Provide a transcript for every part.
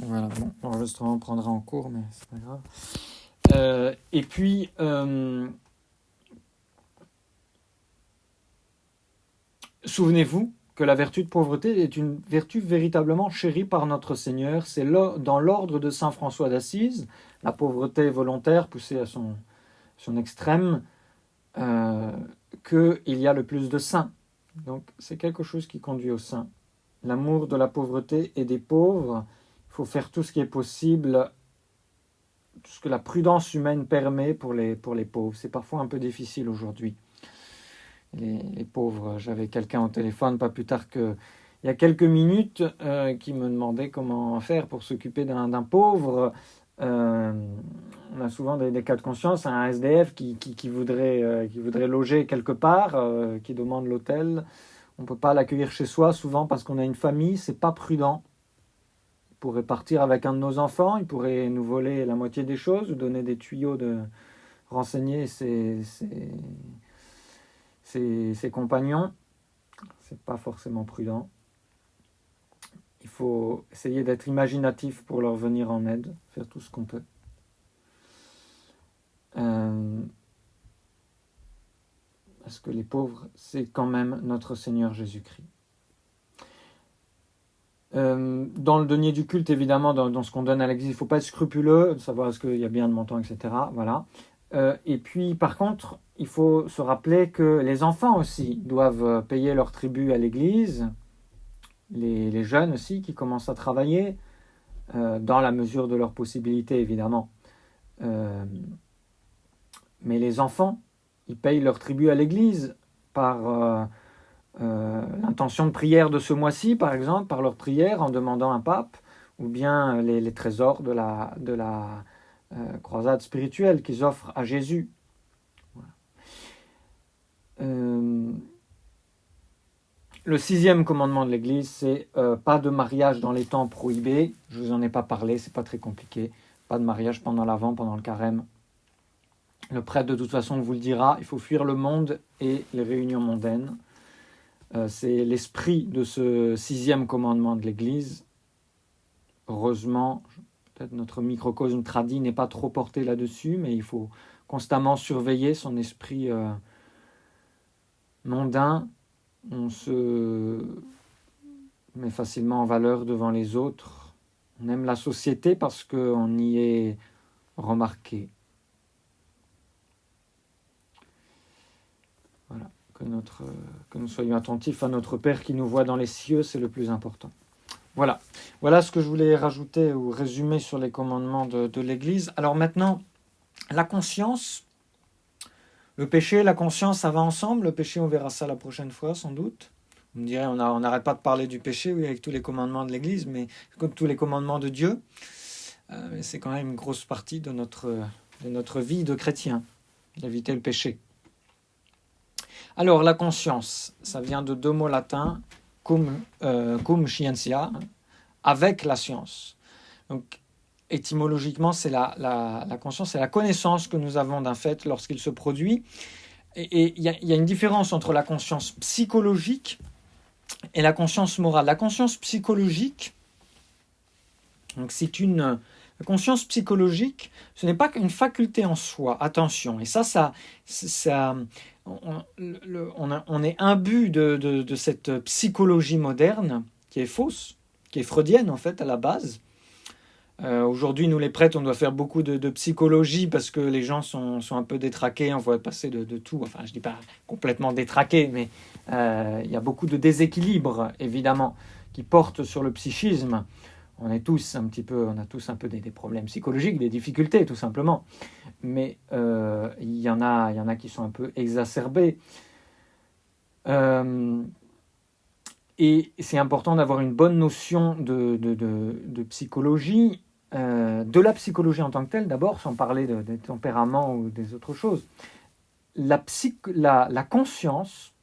Voilà, bon, l'enregistrement prendra en cours, mais c'est pas grave. Et puis, souvenez-vous que la vertu de pauvreté est une vertu véritablement chérie par notre Seigneur. C'est dans l'ordre de saint François d'Assise, la pauvreté volontaire poussée à son extrême, qu'il y a le plus de saints. Donc c'est quelque chose qui conduit au saint. L'amour de la pauvreté et des pauvres, il faut faire tout ce qui est possible, tout ce que la prudence humaine permet pour les pauvres. C'est parfois un peu difficile aujourd'hui. Les pauvres, j'avais quelqu'un au téléphone pas plus tard qu'il y a quelques minutes qui me demandait comment faire pour s'occuper d'un pauvre. On a souvent des cas de conscience, un SDF qui voudrait loger quelque part, qui demande l'hôtel. On ne peut pas l'accueillir chez soi, souvent parce qu'on a une famille, c'est pas prudent. Il pourrait partir avec un de nos enfants, il pourrait nous voler la moitié des choses, ou donner des tuyaux de renseigner ses compagnons. C'est pas forcément prudent. Il faut essayer d'être imaginatif pour leur venir en aide, faire tout ce qu'on peut. Parce que les pauvres, c'est quand même notre Seigneur Jésus-Christ. Dans le denier du culte, évidemment, dans ce qu'on donne à l'Église, il ne faut pas être scrupuleux, de savoir est-ce qu'il y a bien de montant, etc. Voilà. Et puis, par contre, il faut se rappeler que les enfants aussi doivent payer leur tribut à l'Église, les jeunes aussi qui commencent à travailler, dans la mesure de leurs possibilités, évidemment. Mais les enfants, ils payent leur tribut à l'Église par l'intention de prière de ce mois-ci, par exemple, par leur prière en demandant un pape, ou bien les trésors de la croisade spirituelle qu'ils offrent à Jésus. Voilà. Le 6e commandement de l'Église, c'est pas de mariage dans les temps prohibés. Je vous en ai pas parlé, c'est pas très compliqué. Pas de mariage pendant l'Avent, pendant le carême. Le prêtre, de toute façon, vous le dira, il faut fuir le monde et les réunions mondaines. C'est l'esprit de ce 6e commandement de l'Église. Heureusement, peut-être notre microcosme tradit n'est pas trop porté là-dessus, mais il faut constamment surveiller son esprit mondain. On se met facilement en valeur devant les autres. On aime la société parce qu'on y est remarqué. Voilà. Que nous soyons attentifs à notre Père qui nous voit dans les cieux, c'est le plus important. Voilà ce que je voulais rajouter ou résumer sur les commandements de l'Église. Alors maintenant, la conscience, le péché, la conscience, ça va ensemble. Le péché, on verra ça la prochaine fois, sans doute. Vous me direz, on n'arrête pas de parler du péché, oui, avec tous les commandements de l'Église, mais comme tous les commandements de Dieu, c'est quand même une grosse partie de notre vie de chrétien, d'éviter le péché. Alors, la conscience, ça vient de 2 mots latins, cum scientia, avec la science. Donc, étymologiquement, c'est la conscience, c'est la connaissance que nous avons d'un fait lorsqu'il se produit. Et il y a une différence entre la conscience psychologique et la conscience morale. La conscience psychologique, donc la conscience psychologique, ce n'est pas qu'une faculté en soi. Attention, et on est imbu de cette psychologie moderne qui est fausse, qui est freudienne en fait à la base. Aujourd'hui, nous les prêtres, on doit faire beaucoup de psychologie parce que les gens sont un peu détraqués, on voit passer de tout. Enfin, je ne dis pas complètement détraqués, mais il y a beaucoup de déséquilibres, évidemment, qui portent sur le psychisme. On a tous un peu des problèmes psychologiques, des difficultés, tout simplement. Mais il y en a qui sont un peu exacerbés. Et c'est important d'avoir une bonne notion de psychologie, de la psychologie en tant que telle, d'abord, sans parler des tempéraments ou des autres choses. La conscience,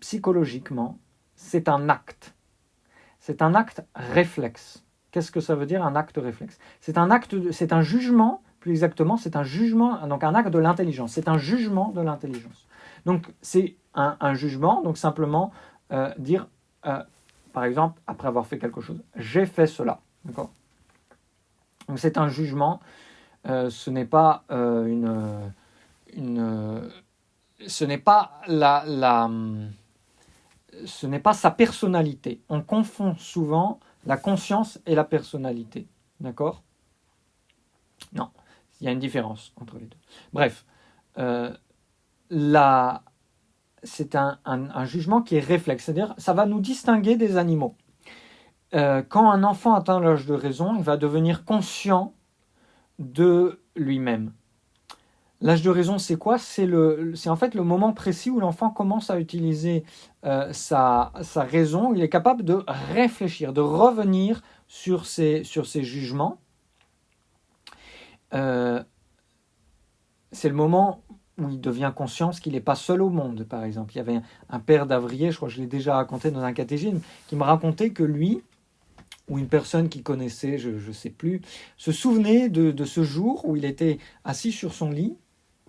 psychologiquement, c'est un acte. C'est un acte réflexe. Qu'est-ce que ça veut dire, un acte réflexe ? C'est un jugement, plus exactement, c'est un jugement, donc un acte de l'intelligence. C'est un jugement de l'intelligence. Donc, c'est un jugement, donc simplement dire, par exemple, après avoir fait quelque chose, j'ai fait cela. D'accord ? Donc c'est un jugement, ce n'est pas ce n'est pas ce n'est pas sa personnalité. On confond souvent la conscience et la personnalité. D'accord ? Non, il y a une différence entre les deux. Bref, c'est un jugement qui est réflexe, c'est-à-dire ça va nous distinguer des animaux. Quand un enfant atteint l'âge de raison, il va devenir conscient de lui-même. L'âge de raison, c'est quoi ? C'est en fait le moment précis où l'enfant commence à utiliser sa raison. Il est capable de réfléchir, de revenir sur ses jugements. C'est le moment où il devient conscient qu'il n'est pas seul au monde, par exemple. Il y avait un père d'Avrier, je crois que je l'ai déjà raconté dans un catéchisme, qui me racontait que lui, ou une personne qu'il connaissait, je ne sais plus, se souvenait de ce jour où il était assis sur son lit,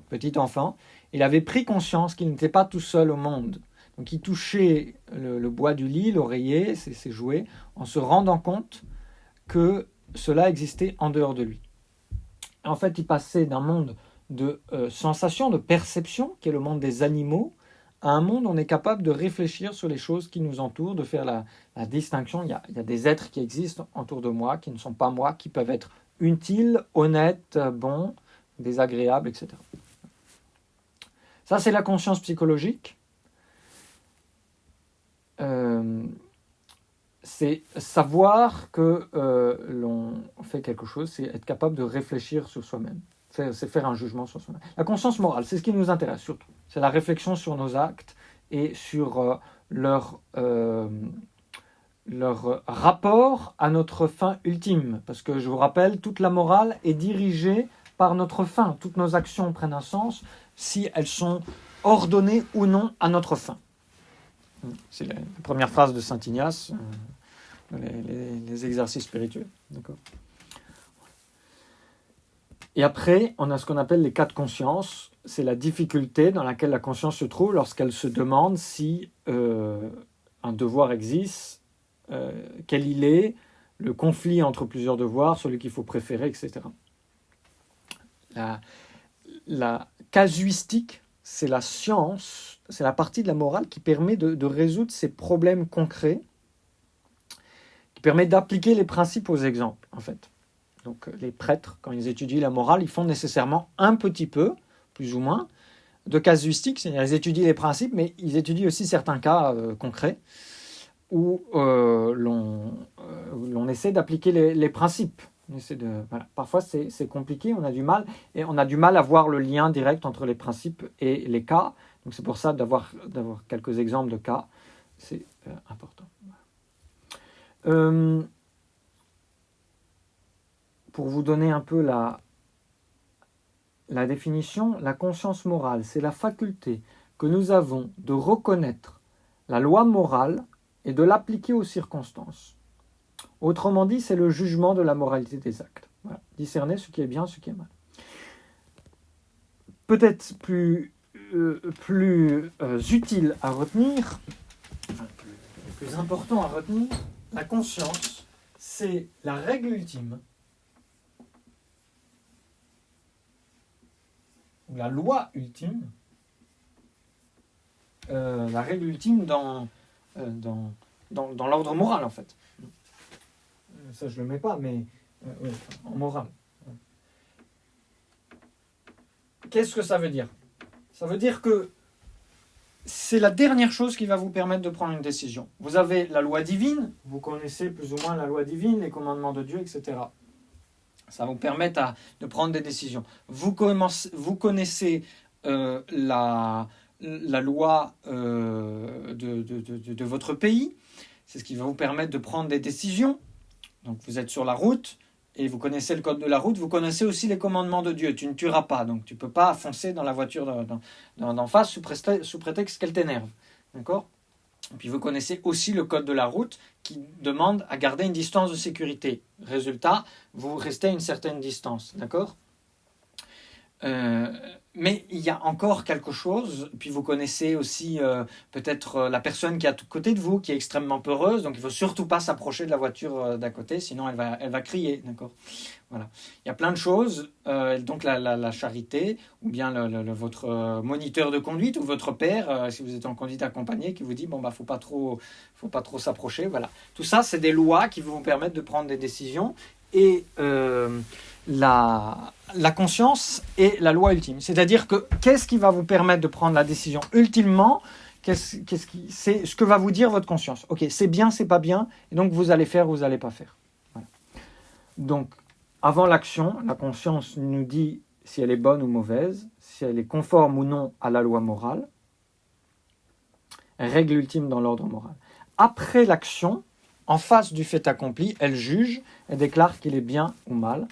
petit enfant, il avait pris conscience qu'il n'était pas tout seul au monde. Donc il touchait le bois du lit, l'oreiller, ses jouets, en se rendant compte que cela existait en dehors de lui. En fait, il passait d'un monde de sensations, de perception, qui est le monde des animaux, à un monde où on est capable de réfléchir sur les choses qui nous entourent, de faire la distinction. Il y a des êtres qui existent autour de moi, qui ne sont pas moi, qui peuvent être utiles, honnêtes, bons, désagréables, etc. Ça, c'est la conscience psychologique. C'est savoir que l'on fait quelque chose, c'est être capable de réfléchir sur soi-même. C'est faire un jugement sur soi-même. La conscience morale, c'est ce qui nous intéresse surtout. C'est la réflexion sur nos actes et sur leur rapport à notre fin ultime. Parce que je vous rappelle, toute la morale est dirigée par notre fin. Toutes nos actions prennent un sens si elles sont ordonnées ou non à notre fin. C'est la première phrase de Saint Ignace, les exercices spirituels. D'accord. Et après, on a ce qu'on appelle les cas de conscience. C'est la difficulté dans laquelle la conscience se trouve lorsqu'elle se demande si un devoir existe, quel il est, le conflit entre plusieurs devoirs, celui qu'il faut préférer, etc. La casuistique, c'est la science, c'est la partie de la morale qui permet de résoudre ces problèmes concrets, qui permet d'appliquer les principes aux exemples, en fait. Donc les prêtres, quand ils étudient la morale, ils font nécessairement un petit peu, plus ou moins, de casuistique, c'est-à-dire ils étudient les principes, mais ils étudient aussi certains cas concrets où l'on essaie d'appliquer les principes. Voilà. Parfois c'est compliqué, on a du mal, et on a du mal à voir le lien direct entre les principes et les cas. Donc c'est pour ça d'avoir quelques exemples de cas, c'est important. Pour vous donner un peu la définition, la conscience morale, c'est la faculté que nous avons de reconnaître la loi morale et de l'appliquer aux circonstances. Autrement dit, c'est le jugement de la moralité des actes. Voilà. Discerner ce qui est bien, ce qui est mal. Peut-être plus utile à retenir, plus important à retenir, la conscience, c'est la règle ultime, ou la loi ultime, la règle ultime dans l'ordre moral, en fait. Ça, je ne le mets pas, mais oui, en morale. Qu'est-ce que ça veut dire ? Ça veut dire que c'est la dernière chose qui va vous permettre de prendre une décision. Vous avez la loi divine, vous connaissez plus ou moins la loi divine, les commandements de Dieu, etc. Ça va vous permettre de prendre des décisions. Vous connaissez la loi de votre pays, c'est ce qui va vous permettre de prendre des décisions. Donc vous êtes sur la route et vous connaissez le code de la route, vous connaissez aussi les commandements de Dieu. Tu ne tueras pas, donc tu ne peux pas foncer dans la voiture d'en face sous prétexte qu'elle t'énerve. D'accord ? Et puis vous connaissez aussi le code de la route qui demande à garder une distance de sécurité. Résultat, vous restez à une certaine distance. D'accord ? Mais il y a encore quelque chose, puis vous connaissez aussi peut-être la personne qui est à côté de vous, qui est extrêmement peureuse, donc il ne faut surtout pas s'approcher de la voiture d'à côté, sinon elle va crier, d'accord ? Voilà. Il y a plein de choses, donc la charité, ou bien votre moniteur de conduite, ou votre père, si vous êtes en conduite accompagnée, qui vous dit, bon, bah, faut pas trop s'approcher, voilà. Tout ça, c'est des lois qui vont vous permettre de prendre des décisions, et la conscience est la loi ultime. C'est-à-dire que qu'est-ce qui va vous permettre de prendre la décision ultimement ? C'est ce que va vous dire votre conscience. Ok, c'est bien, c'est pas bien, et donc vous allez faire, vous allez pas faire. Voilà. Donc, avant l'action, la conscience nous dit si elle est bonne ou mauvaise, si elle est conforme ou non à la loi morale, règle ultime dans l'ordre moral. Après l'action, en face du fait accompli, elle juge, elle déclare qu'il est bien ou mal.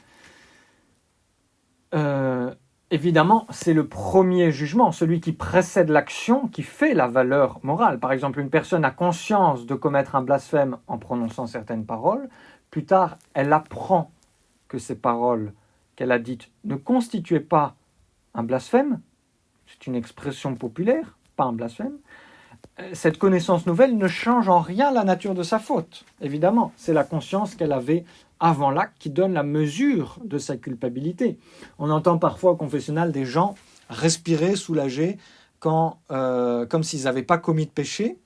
Évidemment, c'est le premier jugement, celui qui précède l'action, qui fait la valeur morale. Par exemple, une personne a conscience de commettre un blasphème en prononçant certaines paroles. Plus tard, elle apprend que ces paroles qu'elle a dites ne constituaient pas un blasphème. C'est une expression populaire, pas un blasphème. Cette connaissance nouvelle ne change en rien la nature de sa faute. Évidemment, c'est la conscience qu'elle avait avant l'acte qui donne la mesure de sa culpabilité. On entend parfois au confessionnal des gens respirer, soulagés, comme s'ils n'avaient pas commis de péché,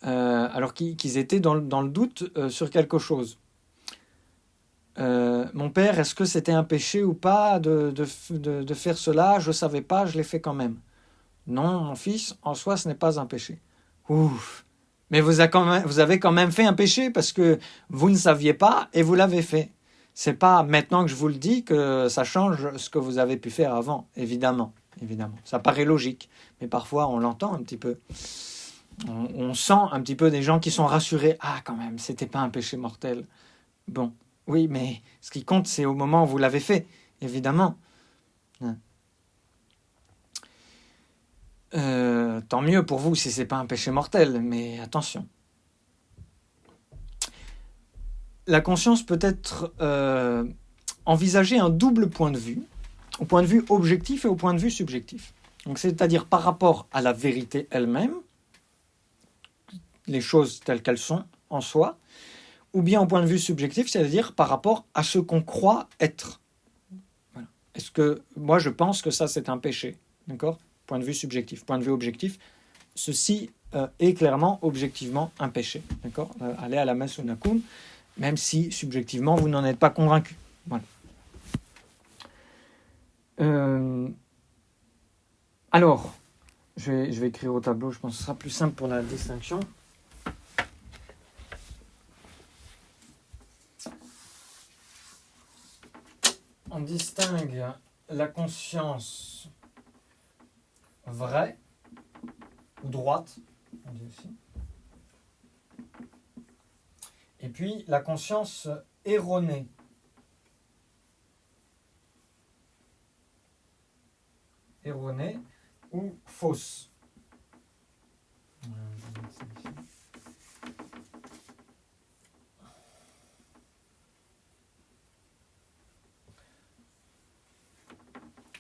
alors qu'ils étaient dans le doute sur quelque chose. Mon père, est-ce que c'était un péché ou pas de faire cela ? Je ne savais pas, je l'ai fait quand même. Non, mon fils, en soi, ce n'est pas un péché. Ouf. Mais vous avez quand même fait un péché parce que vous ne saviez pas et vous l'avez fait. C'est pas maintenant que je vous le dis que ça change ce que vous avez pu faire avant, évidemment. Ça paraît logique, mais parfois on l'entend un petit peu. On sent un petit peu des gens qui sont rassurés. Ah, quand même, c'était pas un péché mortel. Bon, oui, mais ce qui compte, c'est au moment où vous l'avez fait, évidemment. Tant mieux pour vous si c'est pas un péché mortel, mais attention. La conscience peut être envisager un double point de vue, au point de vue objectif et au point de vue subjectif. Donc, c'est-à-dire par rapport à la vérité elle-même, les choses telles qu'elles sont en soi, ou bien au point de vue subjectif, c'est-à-dire par rapport à ce qu'on croit être. Voilà. Est-ce que moi je pense que ça c'est un péché, d'accord ? Point de vue subjectif. Point de vue objectif, ceci est clairement, objectivement, un péché. D'accord ? Aller à la messe ou nakum, même si subjectivement vous n'en êtes pas convaincu. Voilà. Alors, je vais écrire au tableau, je pense que ce sera plus simple pour la distinction. On distingue la conscience vraie ou droite, on dit aussi. Et puis la conscience erronée. Erronée ou fausse.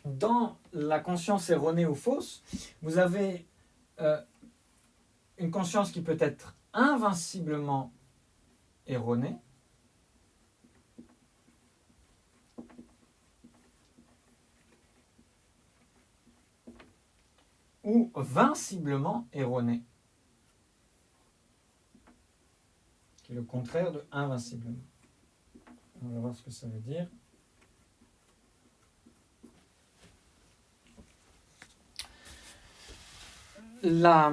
Dans la conscience erronée ou fausse, vous avez une conscience qui peut être invinciblement erronée, ou vinciblement erronée, qui est le contraire de invinciblement. On va voir ce que ça veut dire. La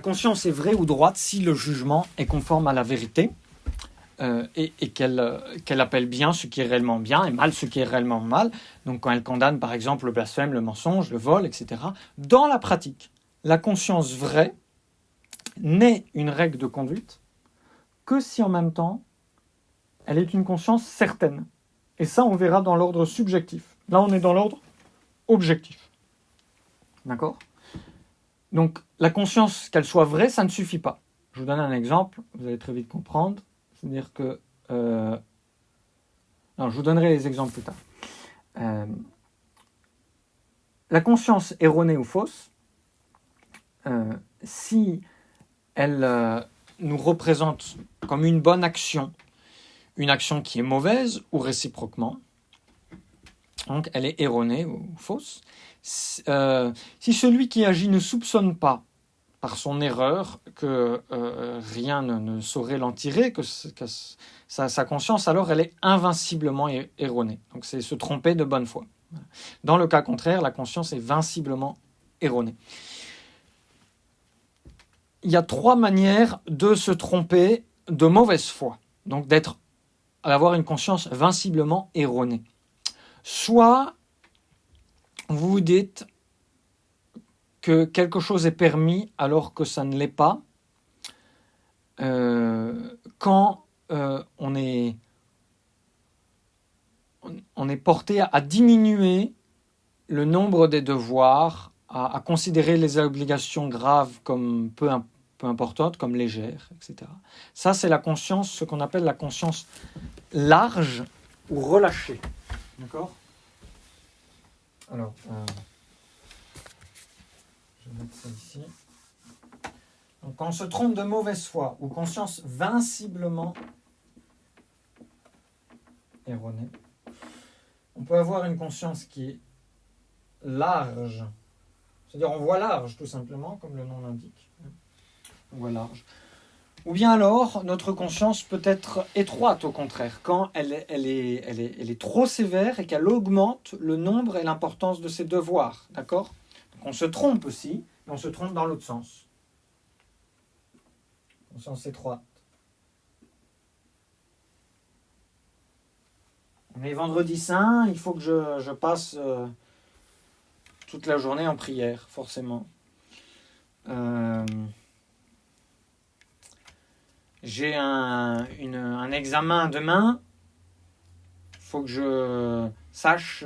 conscience est vraie ou droite si le jugement est conforme à la vérité et qu'elle appelle bien ce qui est réellement bien et mal ce qui est réellement mal. Donc quand elle condamne par exemple le blasphème, le mensonge, le vol, etc. Dans la pratique, la conscience vraie n'est une règle de conduite que si en même temps elle est une conscience certaine. Et ça on verra dans l'ordre subjectif. Là on est dans l'ordre objectif. D'accord ? Donc, la conscience, qu'elle soit vraie, ça ne suffit pas. Je vous donne un exemple, vous allez très vite comprendre. C'est-à-dire que... Non, je vous donnerai les exemples plus tard. La conscience erronée ou fausse, si elle nous représente comme une bonne action, une action qui est mauvaise ou réciproquement, donc elle est erronée ou fausse. Si celui qui agit ne soupçonne pas par son erreur que rien ne saurait l'en tirer, que sa conscience, alors elle est invinciblement erronée. Donc c'est se tromper de bonne foi. Dans le cas contraire, la conscience est vinciblement erronée. Il y a 3 manières de se tromper de mauvaise foi, donc d'avoir une conscience vinciblement erronée. Soit vous vous dites que quelque chose est permis alors que ça ne l'est pas, quand on est porté à diminuer le nombre des devoirs, à considérer les obligations graves comme peu importantes, comme légères, etc. Ça, c'est la conscience, ce qu'on appelle la conscience large ou relâchée. D'accord ? Alors, je vais mettre ça ici. Donc, quand on se trompe de mauvaise foi ou conscience vinciblement erronée, on peut avoir une conscience qui est large. C'est-à-dire, on voit large, tout simplement, comme le nom l'indique. On voit large. Ou bien alors, notre conscience peut être étroite, au contraire, quand elle est trop sévère et qu'elle augmente le nombre et l'importance de ses devoirs. D'accord ? Donc on se trompe aussi, mais on se trompe dans l'autre sens. Conscience étroite. On est vendredi saint, il faut que je passe toute la journée en prière, forcément. J'ai un examen demain, il faut que je sache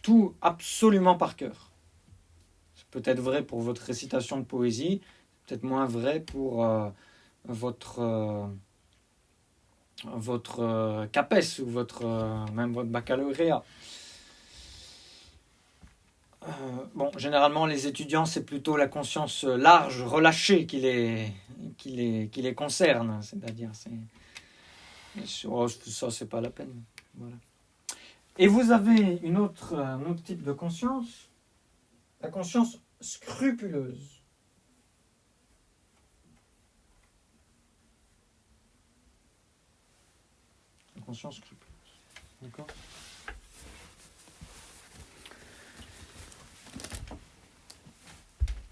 tout absolument par cœur. C'est peut-être vrai pour votre récitation de poésie, peut-être moins vrai pour votre CAPES ou même votre baccalauréat. Généralement, les étudiants, c'est plutôt la conscience large, relâchée qui les concerne. C'est-à-dire, ça, c'est pas la peine. Voilà. Et vous avez un autre type de conscience, la conscience scrupuleuse. La conscience scrupuleuse. D'accord ?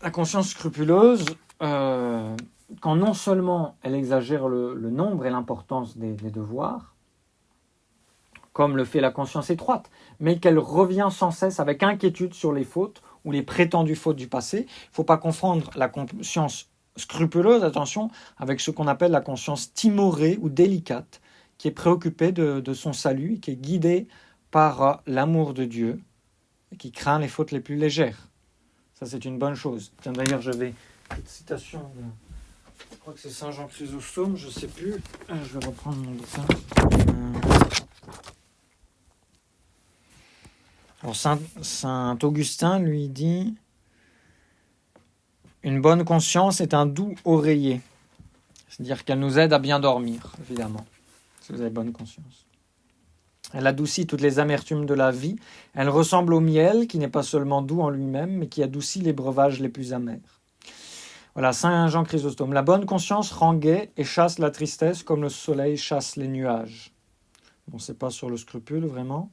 La conscience scrupuleuse, quand non seulement elle exagère le nombre et l'importance des devoirs, comme le fait la conscience étroite, mais qu'elle revient sans cesse avec inquiétude sur les fautes ou les prétendues fautes du passé. Il ne faut pas confondre la conscience scrupuleuse, attention, avec ce qu'on appelle la conscience timorée ou délicate, qui est préoccupée de son salut, et qui est guidée par l'amour de Dieu, et qui craint les fautes les plus légères. Ça, c'est une bonne chose. Tiens, d'ailleurs, j'avais cette citation je crois que c'est Saint Jean Chrysostome, je ne sais plus. Je vais reprendre mon bouquin. Alors, Saint Augustin, lui, dit « Une bonne conscience est un doux oreiller. » C'est-à-dire qu'elle nous aide à bien dormir, évidemment, si vous avez bonne conscience. Elle adoucit toutes les amertumes de la vie. Elle ressemble au miel, qui n'est pas seulement doux en lui-même, mais qui adoucit les breuvages les plus amers. Voilà, Saint Jean Chrysostome. La bonne conscience rend gai et chasse la tristesse comme le soleil chasse les nuages. Bon, c'est pas sur le scrupule, vraiment.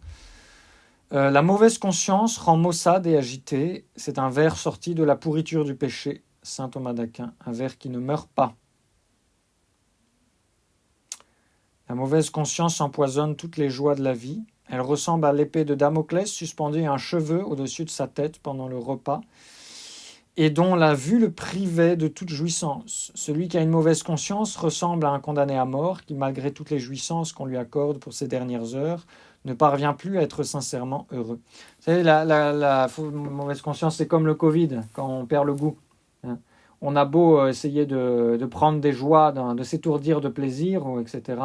La mauvaise conscience rend maussade et agitée. C'est un ver sorti de la pourriture du péché. Saint Thomas d'Aquin, un ver qui ne meurt pas. La mauvaise conscience empoisonne toutes les joies de la vie. Elle ressemble à l'épée de Damoclès suspendue à un cheveu au-dessus de sa tête pendant le repas et dont la vue le privait de toute jouissance. Celui qui a une mauvaise conscience ressemble à un condamné à mort qui, malgré toutes les jouissances qu'on lui accorde pour ses dernières heures, ne parvient plus à être sincèrement heureux. Vous savez, la mauvaise conscience, c'est comme le Covid, quand on perd le goût. On a beau essayer de prendre des joies, de s'étourdir de plaisir, etc.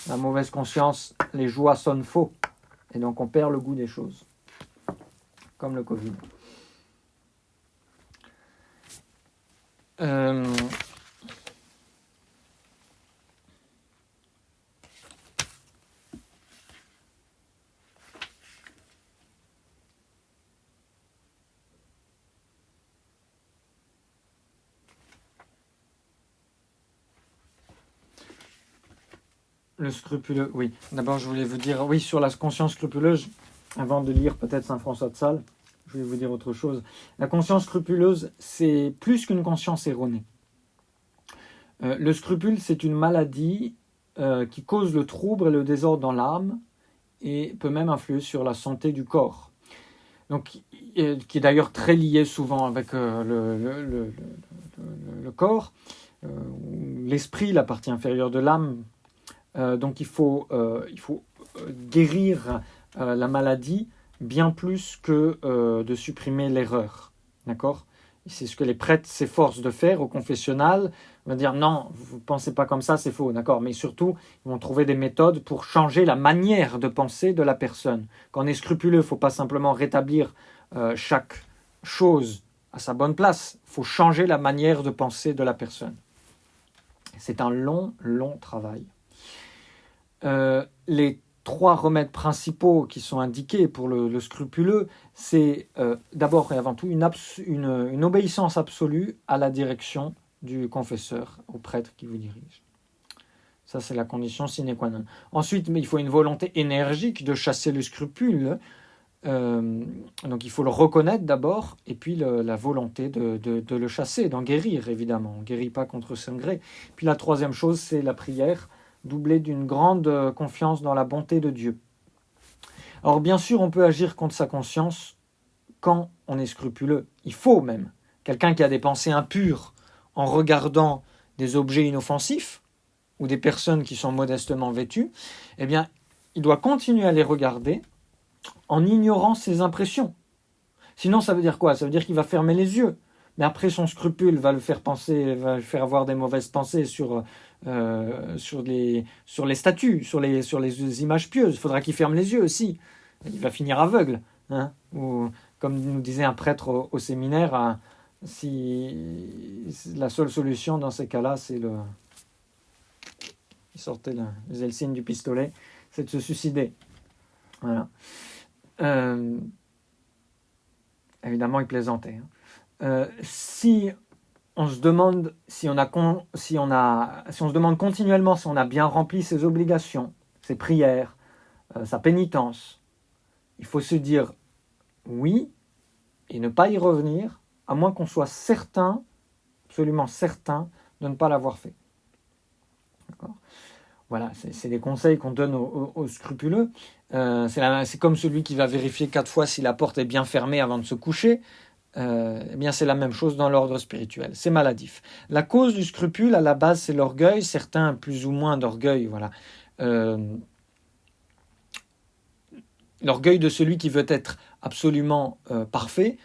La mauvaise conscience, les joies sonnent faux. Et donc on perd le goût des choses, comme le Covid. Le scrupuleux, oui. D'abord, je voulais vous dire, oui, sur la conscience scrupuleuse, avant de lire peut-être Saint François de Sales, je voulais vous dire autre chose. La conscience scrupuleuse, c'est plus qu'une conscience erronée. Le scrupule, c'est une maladie qui cause le trouble et le désordre dans l'âme et peut même influer sur la santé du corps. Donc, qui est d'ailleurs très lié souvent avec le corps, l'esprit, la partie inférieure de l'âme. Donc il faut guérir la maladie bien plus que de supprimer l'erreur. D'accord ? C'est ce que les prêtres s'efforcent de faire au confessionnal. Ils vont dire non, vous ne pensez pas comme ça, c'est faux. D'accord ? Mais surtout, ils vont trouver des méthodes pour changer la manière de penser de la personne. Quand on est scrupuleux, il ne faut pas simplement rétablir chaque chose à sa bonne place. Il faut changer la manière de penser de la personne. C'est un long, long travail. Les 3 remèdes principaux qui sont indiqués pour le scrupuleux, c'est d'abord et avant tout une obéissance absolue à la direction du confesseur, au prêtre qui vous dirige. Ça, c'est la condition sine qua non. Ensuite, il faut une volonté énergique de chasser le scrupule. Donc il faut le reconnaître d'abord, et puis la volonté de le chasser, d'en guérir évidemment. On ne guérit pas contre son gré. Puis la 3e chose, c'est la prière, doublée d'une grande confiance dans la bonté de Dieu. Alors bien sûr, on peut agir contre sa conscience quand on est scrupuleux. Il faut même. Quelqu'un qui a des pensées impures en regardant des objets inoffensifs ou des personnes qui sont modestement vêtues, eh bien, il doit continuer à les regarder en ignorant ses impressions. Sinon, ça veut dire quoi ? Ça veut dire qu'il va fermer les yeux. Mais après, son scrupule va le faire avoir des mauvaises pensées sur les statues, sur les images pieuses. Il faudra qu'il ferme les yeux aussi. Il va finir aveugle. Hein ? Ou, comme nous disait un prêtre au séminaire, la seule solution dans ces cas-là, c'est il sortait il faisait le signe du pistolet, c'est de se suicider. Voilà. Évidemment, il plaisantait. Si on se demande si on se demande continuellement si on a bien rempli ses obligations, ses prières, sa pénitence, il faut se dire oui et ne pas y revenir, à moins qu'on soit certain, absolument certain, de ne pas l'avoir fait. D'accord ? Voilà, c'est des conseils qu'on donne aux scrupuleux. C'est comme celui qui va vérifier 4 fois si la porte est bien fermée avant de se coucher. Eh bien, c'est la même chose dans l'ordre spirituel. C'est maladif. La cause du scrupule, à la base, c'est l'orgueil. Certains, plus ou moins d'orgueil, voilà. L'orgueil de celui qui veut être absolument parfait,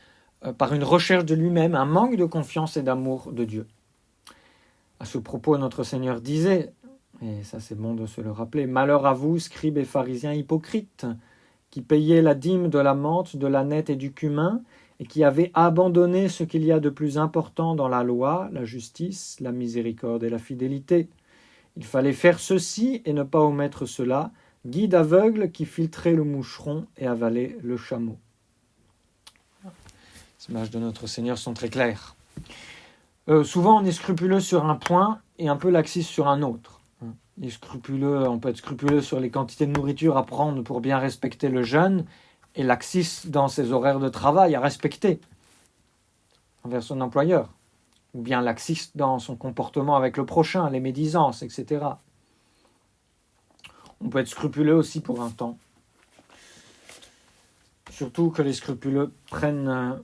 par une recherche de lui-même, un manque de confiance et d'amour de Dieu. À ce propos, notre Seigneur disait, et ça c'est bon de se le rappeler, « Malheur à vous, scribes et pharisiens hypocrites, qui payez la dîme de la menthe, de l'ânette et du cumin, et qui avez abandonné ce qu'il y a de plus important dans la loi, la justice, la miséricorde et la fidélité. Il fallait faire ceci et ne pas omettre cela, guide aveugle qui filtrait le moucheron et avalait le chameau. » Les images de notre Seigneur sont très claires. Souvent on est scrupuleux sur un point et un peu laxiste sur un autre. On peut être scrupuleux sur les quantités de nourriture à prendre pour bien respecter le jeûne et laxiste dans ses horaires de travail à respecter envers son employeur, ou bien laxiste dans son comportement avec le prochain, les médisances, etc. On peut être scrupuleux aussi pour un temps. Surtout que les scrupuleux prennent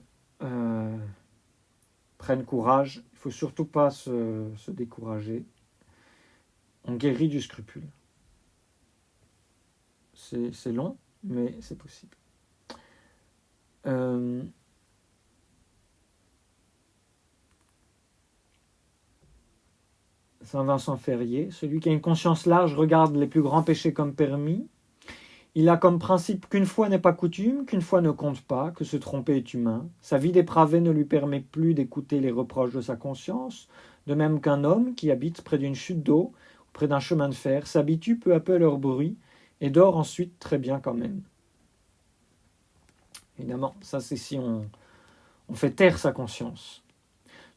courage. Il ne faut surtout pas se décourager. On guérit du scrupule. C'est long, mais c'est possible. Saint Vincent Ferrier, celui qui a une conscience large regarde les plus grands péchés comme permis. Il a comme principe qu'une fois n'est pas coutume, qu'une fois ne compte pas, que se tromper est humain. Sa vie dépravée ne lui permet plus d'écouter les reproches de sa conscience, de même qu'un homme qui habite près d'une chute d'eau, près d'un chemin de fer, s'habitue peu à peu à leur bruit et dort ensuite très bien quand même. Évidemment, ça c'est si on fait taire sa conscience.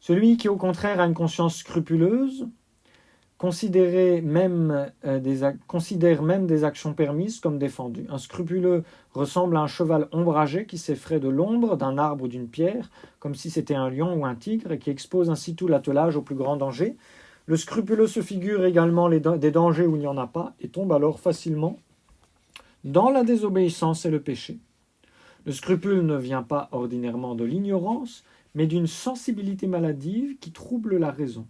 Celui qui au contraire a une conscience scrupuleuse, considère même des actions permises comme défendues. Un scrupuleux ressemble à un cheval ombragé qui s'effraie de l'ombre d'un arbre ou d'une pierre, comme si c'était un lion ou un tigre, et qui expose ainsi tout l'attelage au plus grand danger. Le scrupuleux se figure également des dangers où il n'y en a pas, et tombe alors facilement dans la désobéissance et le péché. Le scrupule ne vient pas ordinairement de l'ignorance, mais d'une sensibilité maladive qui trouble la raison.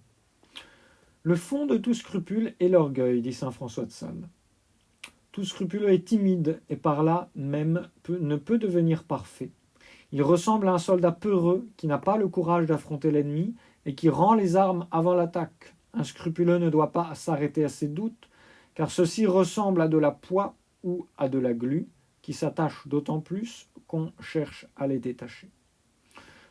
Le fond de tout scrupule est l'orgueil, dit saint François de Sales. Tout scrupuleux est timide et par là même ne peut devenir parfait. Il ressemble à un soldat peureux qui n'a pas le courage d'affronter l'ennemi et qui rend les armes avant l'attaque. Un scrupuleux ne doit pas s'arrêter à ses doutes, car ceux-ci ressemblent à de la poix ou à de la glu, qui s'attachent d'autant plus qu'on cherche à les détacher.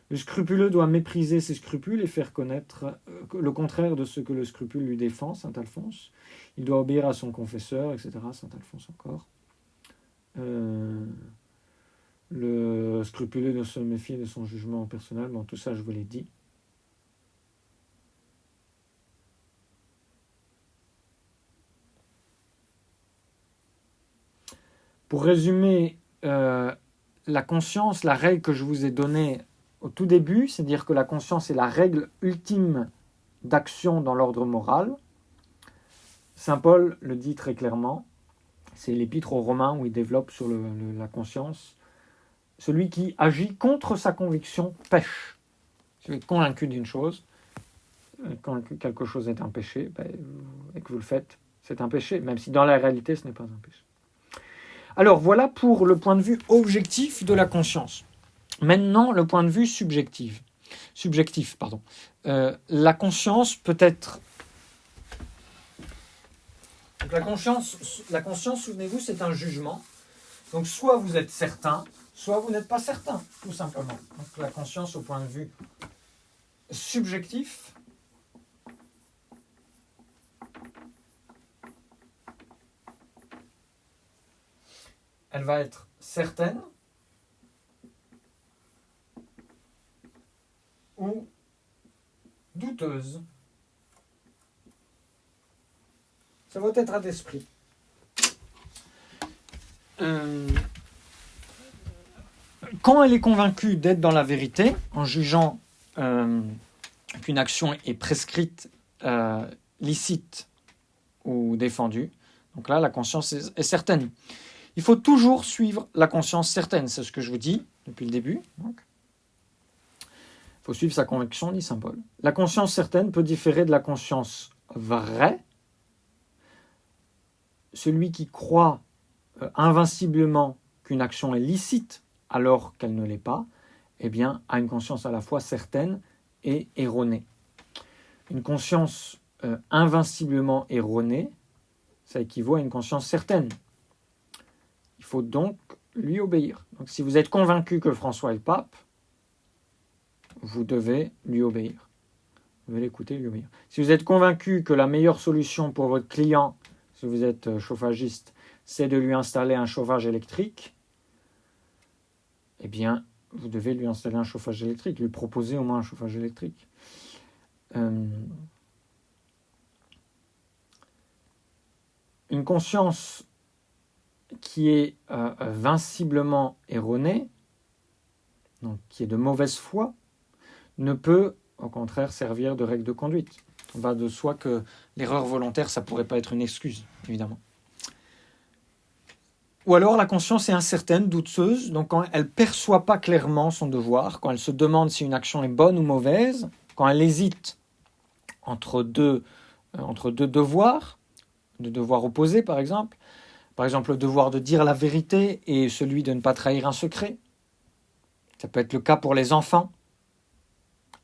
Le scrupuleux doit mépriser ses scrupules et faire connaître le contraire de ce que le scrupule lui défend, saint Alphonse. Il doit obéir à son confesseur, etc., saint Alphonse encore. Le scrupuleux doit se méfier de son jugement personnel. Bon, tout ça, je vous l'ai dit. Pour résumer, la conscience, la règle que je vous ai donnée au tout début, c'est-à-dire que la conscience est la règle ultime d'action dans l'ordre moral. Saint Paul le dit très clairement, c'est l'épître aux Romains où il développe sur la conscience. Celui qui agit contre sa conviction pêche. Si vous êtes convaincu d'une chose, quand quelque chose est un péché, et que vous le faites, c'est un péché, même si dans la réalité ce n'est pas un péché. Alors voilà pour le point de vue objectif de la conscience. Maintenant, le point de vue subjectif. La conscience peut être... Donc la conscience, souvenez-vous, c'est un jugement. Donc soit vous êtes certain, soit vous n'êtes pas certain, tout simplement. Donc la conscience au point de vue subjectif, elle va être certaine ou douteuse. C'est votre état d'esprit. Quand elle est convaincue d'être dans la vérité, en jugeant qu'une action est prescrite, licite ou défendue, donc là, la conscience est certaine. Il faut toujours suivre la conscience certaine, c'est ce que je vous dis depuis le début. Donc, il faut suivre sa conviction, dit saint Paul. La conscience certaine peut différer de la conscience vraie. Celui qui croit invinciblement qu'une action est licite alors qu'elle ne l'est pas, eh bien, a une conscience à la fois certaine et erronée. Une conscience invinciblement erronée, ça équivaut à une conscience certaine. Il faut donc lui obéir. Donc, si vous êtes convaincu que François est le pape, vous devez lui obéir. Vous devez l'écouter, lui obéir. Si vous êtes convaincu que la meilleure solution pour votre client, si vous êtes chauffagiste, c'est de lui installer un chauffage électrique, eh bien, vous devez lui installer un chauffage électrique, lui proposer au moins un chauffage électrique. Une conscience qui est vinciblement erronée, donc qui est de mauvaise foi, ne peut au contraire servir de règle de conduite. On va de soi que l'erreur volontaire, ça ne pourrait pas être une excuse, évidemment. Ou alors la conscience est incertaine, douteuse, donc quand elle ne perçoit pas clairement son devoir, quand elle se demande si une action est bonne ou mauvaise, quand elle hésite entre deux devoirs, de devoirs opposés par exemple le devoir de dire la vérité et celui de ne pas trahir un secret. Ça peut être le cas pour les enfants.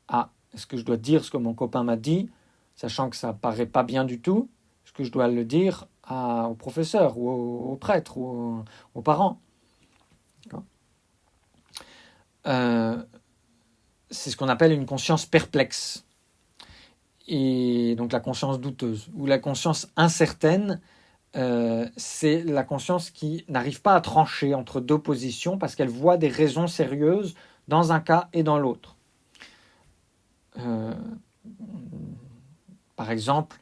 Ah, est-ce que je dois dire ce que mon copain m'a dit, sachant que ça ne paraît pas bien du tout? Est-ce que je dois le dire au professeur ou au prêtre ou aux parents. C'est ce qu'on appelle une conscience perplexe. Et donc la conscience douteuse ou la conscience incertaine, c'est la conscience qui n'arrive pas à trancher entre deux positions parce qu'elle voit des raisons sérieuses dans un cas et dans l'autre. Par exemple,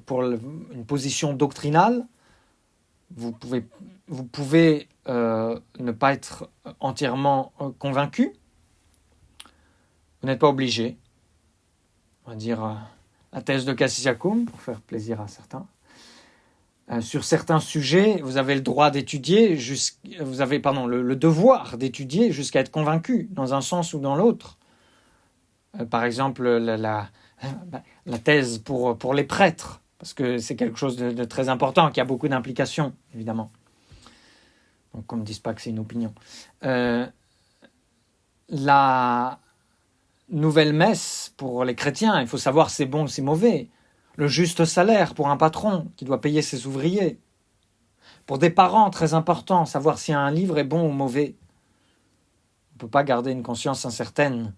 pour une position doctrinale, vous pouvez ne pas être entièrement convaincu. Vous n'êtes pas obligé. On va dire la thèse de Cassius-Schacum, pour faire plaisir à certains. Sur certains sujets, vous avez le droit d'étudier, vous avez le devoir d'étudier jusqu'à être convaincu, dans un sens ou dans l'autre. Par exemple, la thèse pour les prêtres, parce que c'est quelque chose de très important, qui a beaucoup d'implications, évidemment. Donc, qu'on ne dise pas que c'est une opinion. La nouvelle messe pour les chrétiens, il faut savoir c'est bon ou c'est mauvais. Le juste salaire pour un patron qui doit payer ses ouvriers. Pour des parents, très important, savoir si un livre est bon ou mauvais. On ne peut pas garder une conscience incertaine.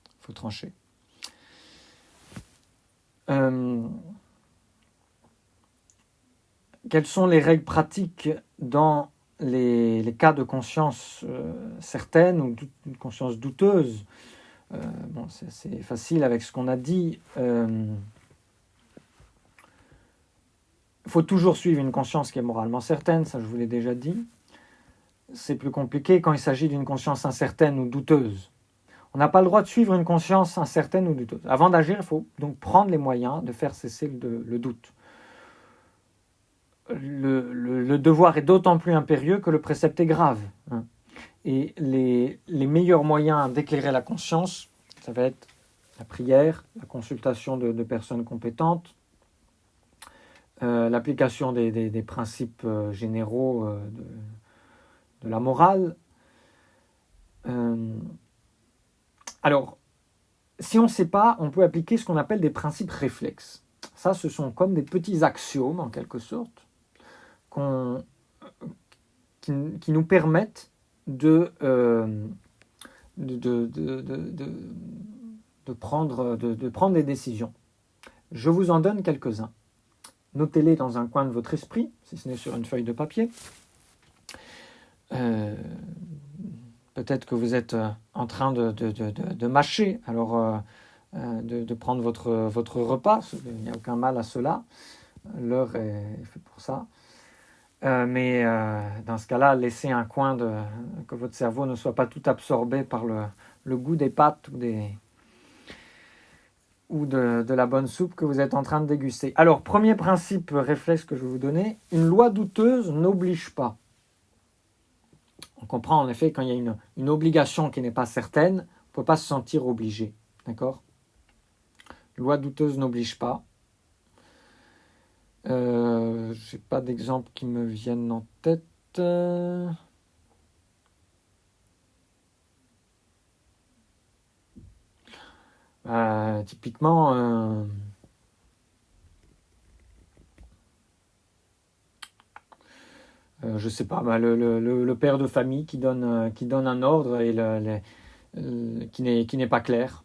Il faut trancher. Quelles sont les règles pratiques dans les cas de conscience certaine ou de conscience douteuse? C'est facile avec ce qu'on a dit. Il faut toujours suivre une conscience qui est moralement certaine, ça je vous l'ai déjà dit. C'est plus compliqué quand il s'agit d'une conscience incertaine ou douteuse. On n'a pas le droit de suivre une conscience incertaine ou douteuse. Avant d'agir, il faut donc prendre les moyens de faire cesser le doute. Le devoir est d'autant plus impérieux que le précepte est grave. Et les meilleurs moyens d'éclairer la conscience, ça va être la prière, la consultation de personnes compétentes, l'application des principes généraux de la morale. Alors, si on ne sait pas, on peut appliquer ce qu'on appelle des principes réflexes. Ça, ce sont comme des petits axiomes, en quelque sorte, qui nous permettent de prendre des décisions. Je vous en donne quelques-uns. Notez-les dans un coin de votre esprit, si ce n'est sur une feuille de papier. Peut-être que vous êtes en train de mâcher, alors de prendre votre repas. Il n'y a aucun mal à cela. L'heure est faite pour ça. Mais dans ce cas-là, laissez un coin que votre cerveau ne soit pas tout absorbé par le goût des pâtes ou de la bonne soupe que vous êtes en train de déguster. Alors, premier principe réflexe que je vais vous donner, une loi douteuse n'oblige pas. On comprend en effet quand il y a une obligation qui n'est pas certaine, on ne peut pas se sentir obligé. D'accord ? Loi douteuse n'oblige pas. Je n'ai pas d'exemple qui me viennent en tête. Typiquement, je sais pas, le père de famille qui donne un ordre et qui n'est pas clair.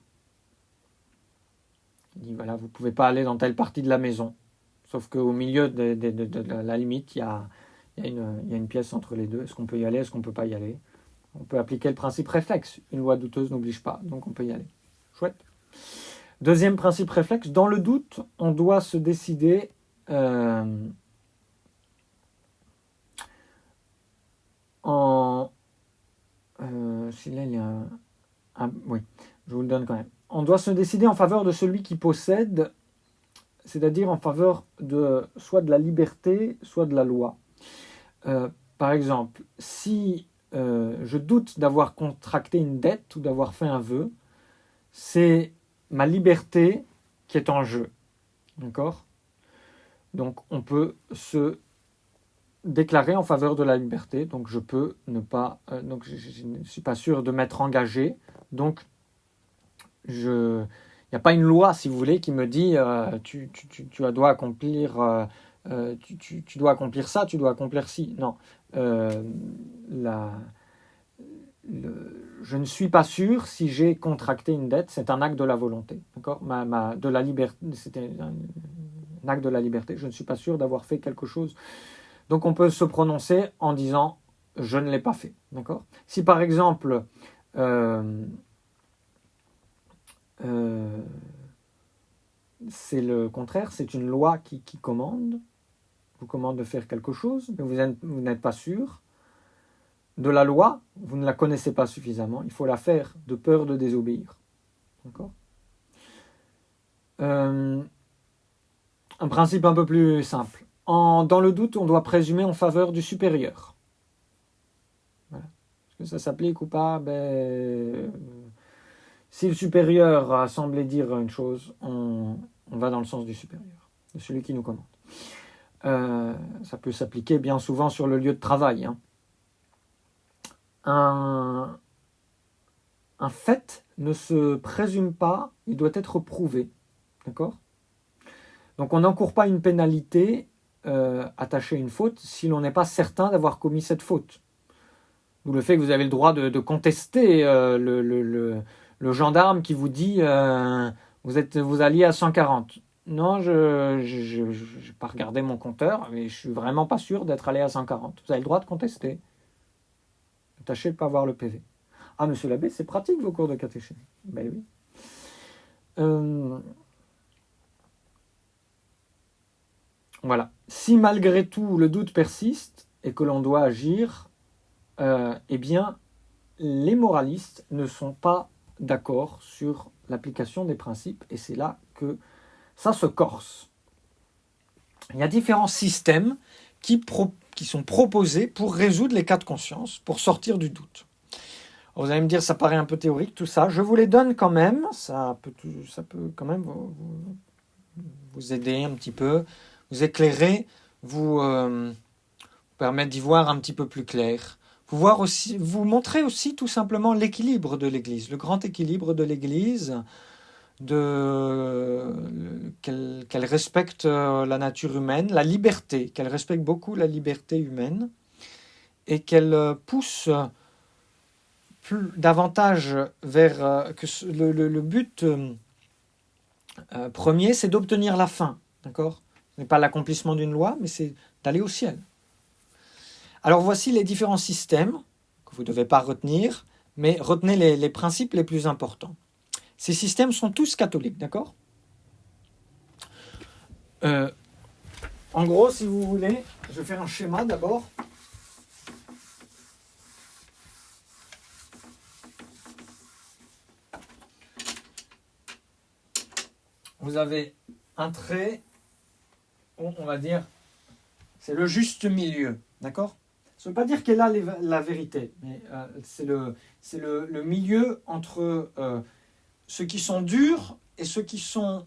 Il dit voilà, vous pouvez pas aller dans telle partie de la maison. Sauf qu'au milieu de la limite, il y a une pièce entre les deux. Est-ce qu'on peut y aller? Est-ce qu'on ne peut pas y aller? On peut appliquer le principe réflexe. Une loi douteuse n'oblige pas, donc on peut y aller. Chouette. Deuxième principe réflexe, dans le doute, on doit se décider oui, je vous le donne quand même. On doit se décider en faveur de celui qui possède, c'est-à-dire en faveur soit de la liberté, soit de la loi. Par exemple, si je doute d'avoir contracté une dette ou d'avoir fait un vœu, c'est ma liberté qui est en jeu. D'accord ? Donc, on peut se déclarer en faveur de la liberté. Donc, je peux ne pas... donc, je ne suis pas sûr de m'être engagé. Donc, il n'y a pas une loi, si vous voulez, qui me dit tu dois accomplir tu dois accomplir ça, tu dois accomplir ci. Non. Je ne suis pas sûr si j'ai contracté une dette, c'est un acte de la volonté. D'accord, de la liberté, c'était un acte de la liberté. Je ne suis pas sûr d'avoir fait quelque chose. Donc on peut se prononcer en disant je ne l'ai pas fait. D'accord. Si par exemple c'est le contraire, c'est une loi qui vous commande de faire quelque chose, mais vous n'êtes pas sûr de la loi, vous ne la connaissez pas suffisamment, il faut la faire de peur de désobéir. D'accord ? Un principe un peu plus simple. Dans le doute, on doit présumer en faveur du supérieur. Voilà. Est-ce que ça s'applique ou pas? Si le supérieur a semblé dire une chose, on va dans le sens du supérieur, de celui qui nous commande. Ça peut s'appliquer bien souvent sur le lieu de travail. Un fait ne se présume pas, il doit être prouvé. D'accord ? Donc on n'encourt pas une pénalité attachée à une faute si l'on n'est pas certain d'avoir commis cette faute. D'où le fait que vous avez le droit de contester le gendarme qui vous dit vous alliez à 140. Non, je n'ai pas regardé mon compteur, mais je suis vraiment pas sûr d'être allé à 140. Vous avez le droit de contester. Tâchez de ne pas voir le PV. Ah, monsieur l'abbé, c'est pratique vos cours de catéchénie. Ben oui. Voilà. Si malgré tout le doute persiste et que l'on doit agir, eh bien, les moralistes ne sont pas d'accord sur l'application des principes et c'est là que ça se corse. Il y a différents systèmes qui sont proposés pour résoudre les cas de conscience, pour sortir du doute. Alors vous allez me dire, ça paraît un peu théorique tout ça. Je vous les donne quand même, ça peut quand même vous aider un petit peu, vous éclairer, vous permettre d'y voir un petit peu plus clair. Vous montrer aussi tout simplement l'équilibre de l'Église, le grand équilibre de l'Église, qu'elle respecte la nature humaine, la liberté, qu'elle respecte beaucoup la liberté humaine et qu'elle pousse davantage vers que le but premier, c'est d'obtenir la fin, d'accord ? Ce n'est pas l'accomplissement d'une loi, mais c'est d'aller au ciel. Alors voici les différents systèmes que vous ne devez pas retenir, mais retenez les principes les plus importants. Ces systèmes sont tous catholiques, d'accord ? En gros, si vous voulez, je vais faire un schéma d'abord. Vous avez un trait, on va dire, c'est le juste milieu, d'accord ? Ça ne veut pas dire qu'elle a la vérité, mais c'est le milieu entre ceux qui sont durs et ceux qui sont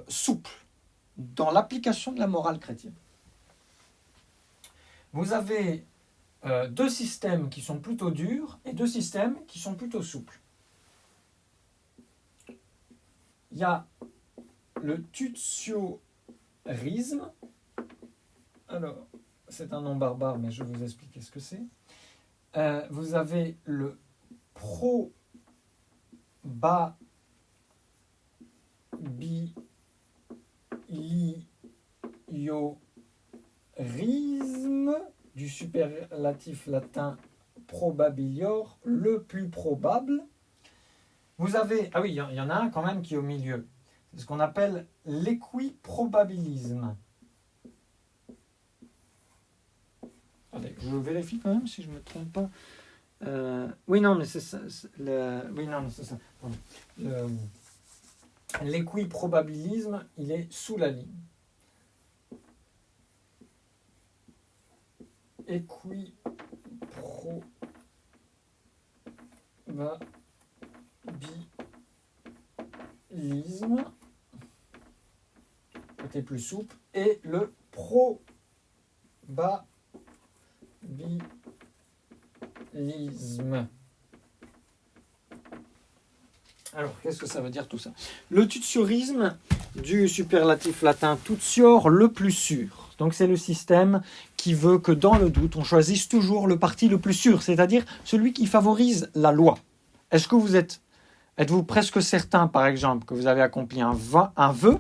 souples dans l'application de la morale chrétienne. Vous avez deux systèmes qui sont plutôt durs et deux systèmes qui sont plutôt souples. Il y a le tutsiorisme. Alors, c'est un nom barbare, mais je vais vous expliquer ce que c'est. Vous avez le probabiliorisme, du superlatif latin probabilior, le plus probable. Vous avez, ah oui, il y en a un quand même qui est au milieu. C'est ce qu'on appelle l'équiprobabilisme. Allez, je vérifie quand même si je ne me trompe pas. Oui, non, mais c'est ça. Oui, non, mais c'est ça. L'équiprobabilisme, il est sous la ligne. Équiprobabilisme, côté plus souple, et le probabilisme. Alors, qu'est-ce que ça veut dire tout ça ? Le tutiorisme, du superlatif latin tutior, le plus sûr. Donc c'est le système qui veut que dans le doute, on choisisse toujours le parti le plus sûr, c'est-à-dire celui qui favorise la loi. Êtes-vous presque certain, par exemple, que vous avez accompli un vœu?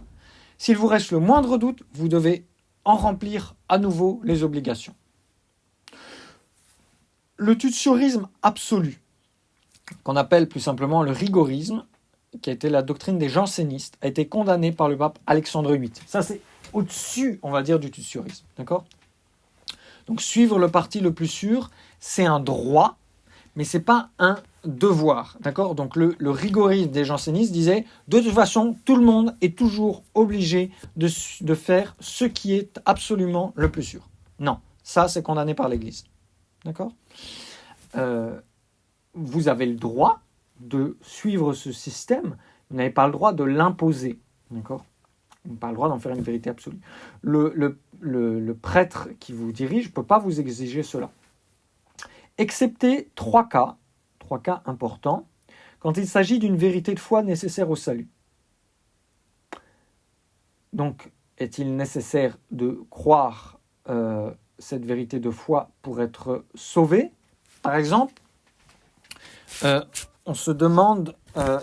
S'il vous reste le moindre doute, vous devez en remplir à nouveau les obligations. Le tutionnisme absolu, qu'on appelle plus simplement le rigorisme, qui a été la doctrine des jansénistes, a été condamné par le pape Alexandre VIII. Ça, c'est au-dessus, on va dire, du tutionnisme. D'accord ? Donc, suivre le parti le plus sûr, c'est un droit, mais ce n'est pas un devoir. D'accord ? Donc, le rigorisme des jansénistes disait, de toute façon, tout le monde est toujours obligé de faire ce qui est absolument le plus sûr. Non, ça, c'est condamné par l'Église. D'accord ? Vous avez le droit de suivre ce système, vous n'avez pas le droit de l'imposer. D'accord ? Vous n'avez pas le droit d'en faire une vérité absolue. Le prêtre qui vous dirige ne peut pas vous exiger cela. Excepté trois cas importants, quand il s'agit d'une vérité de foi nécessaire au salut. Donc, est-il nécessaire de croire cette vérité de foi pour être sauvé ? Par exemple, on se demande,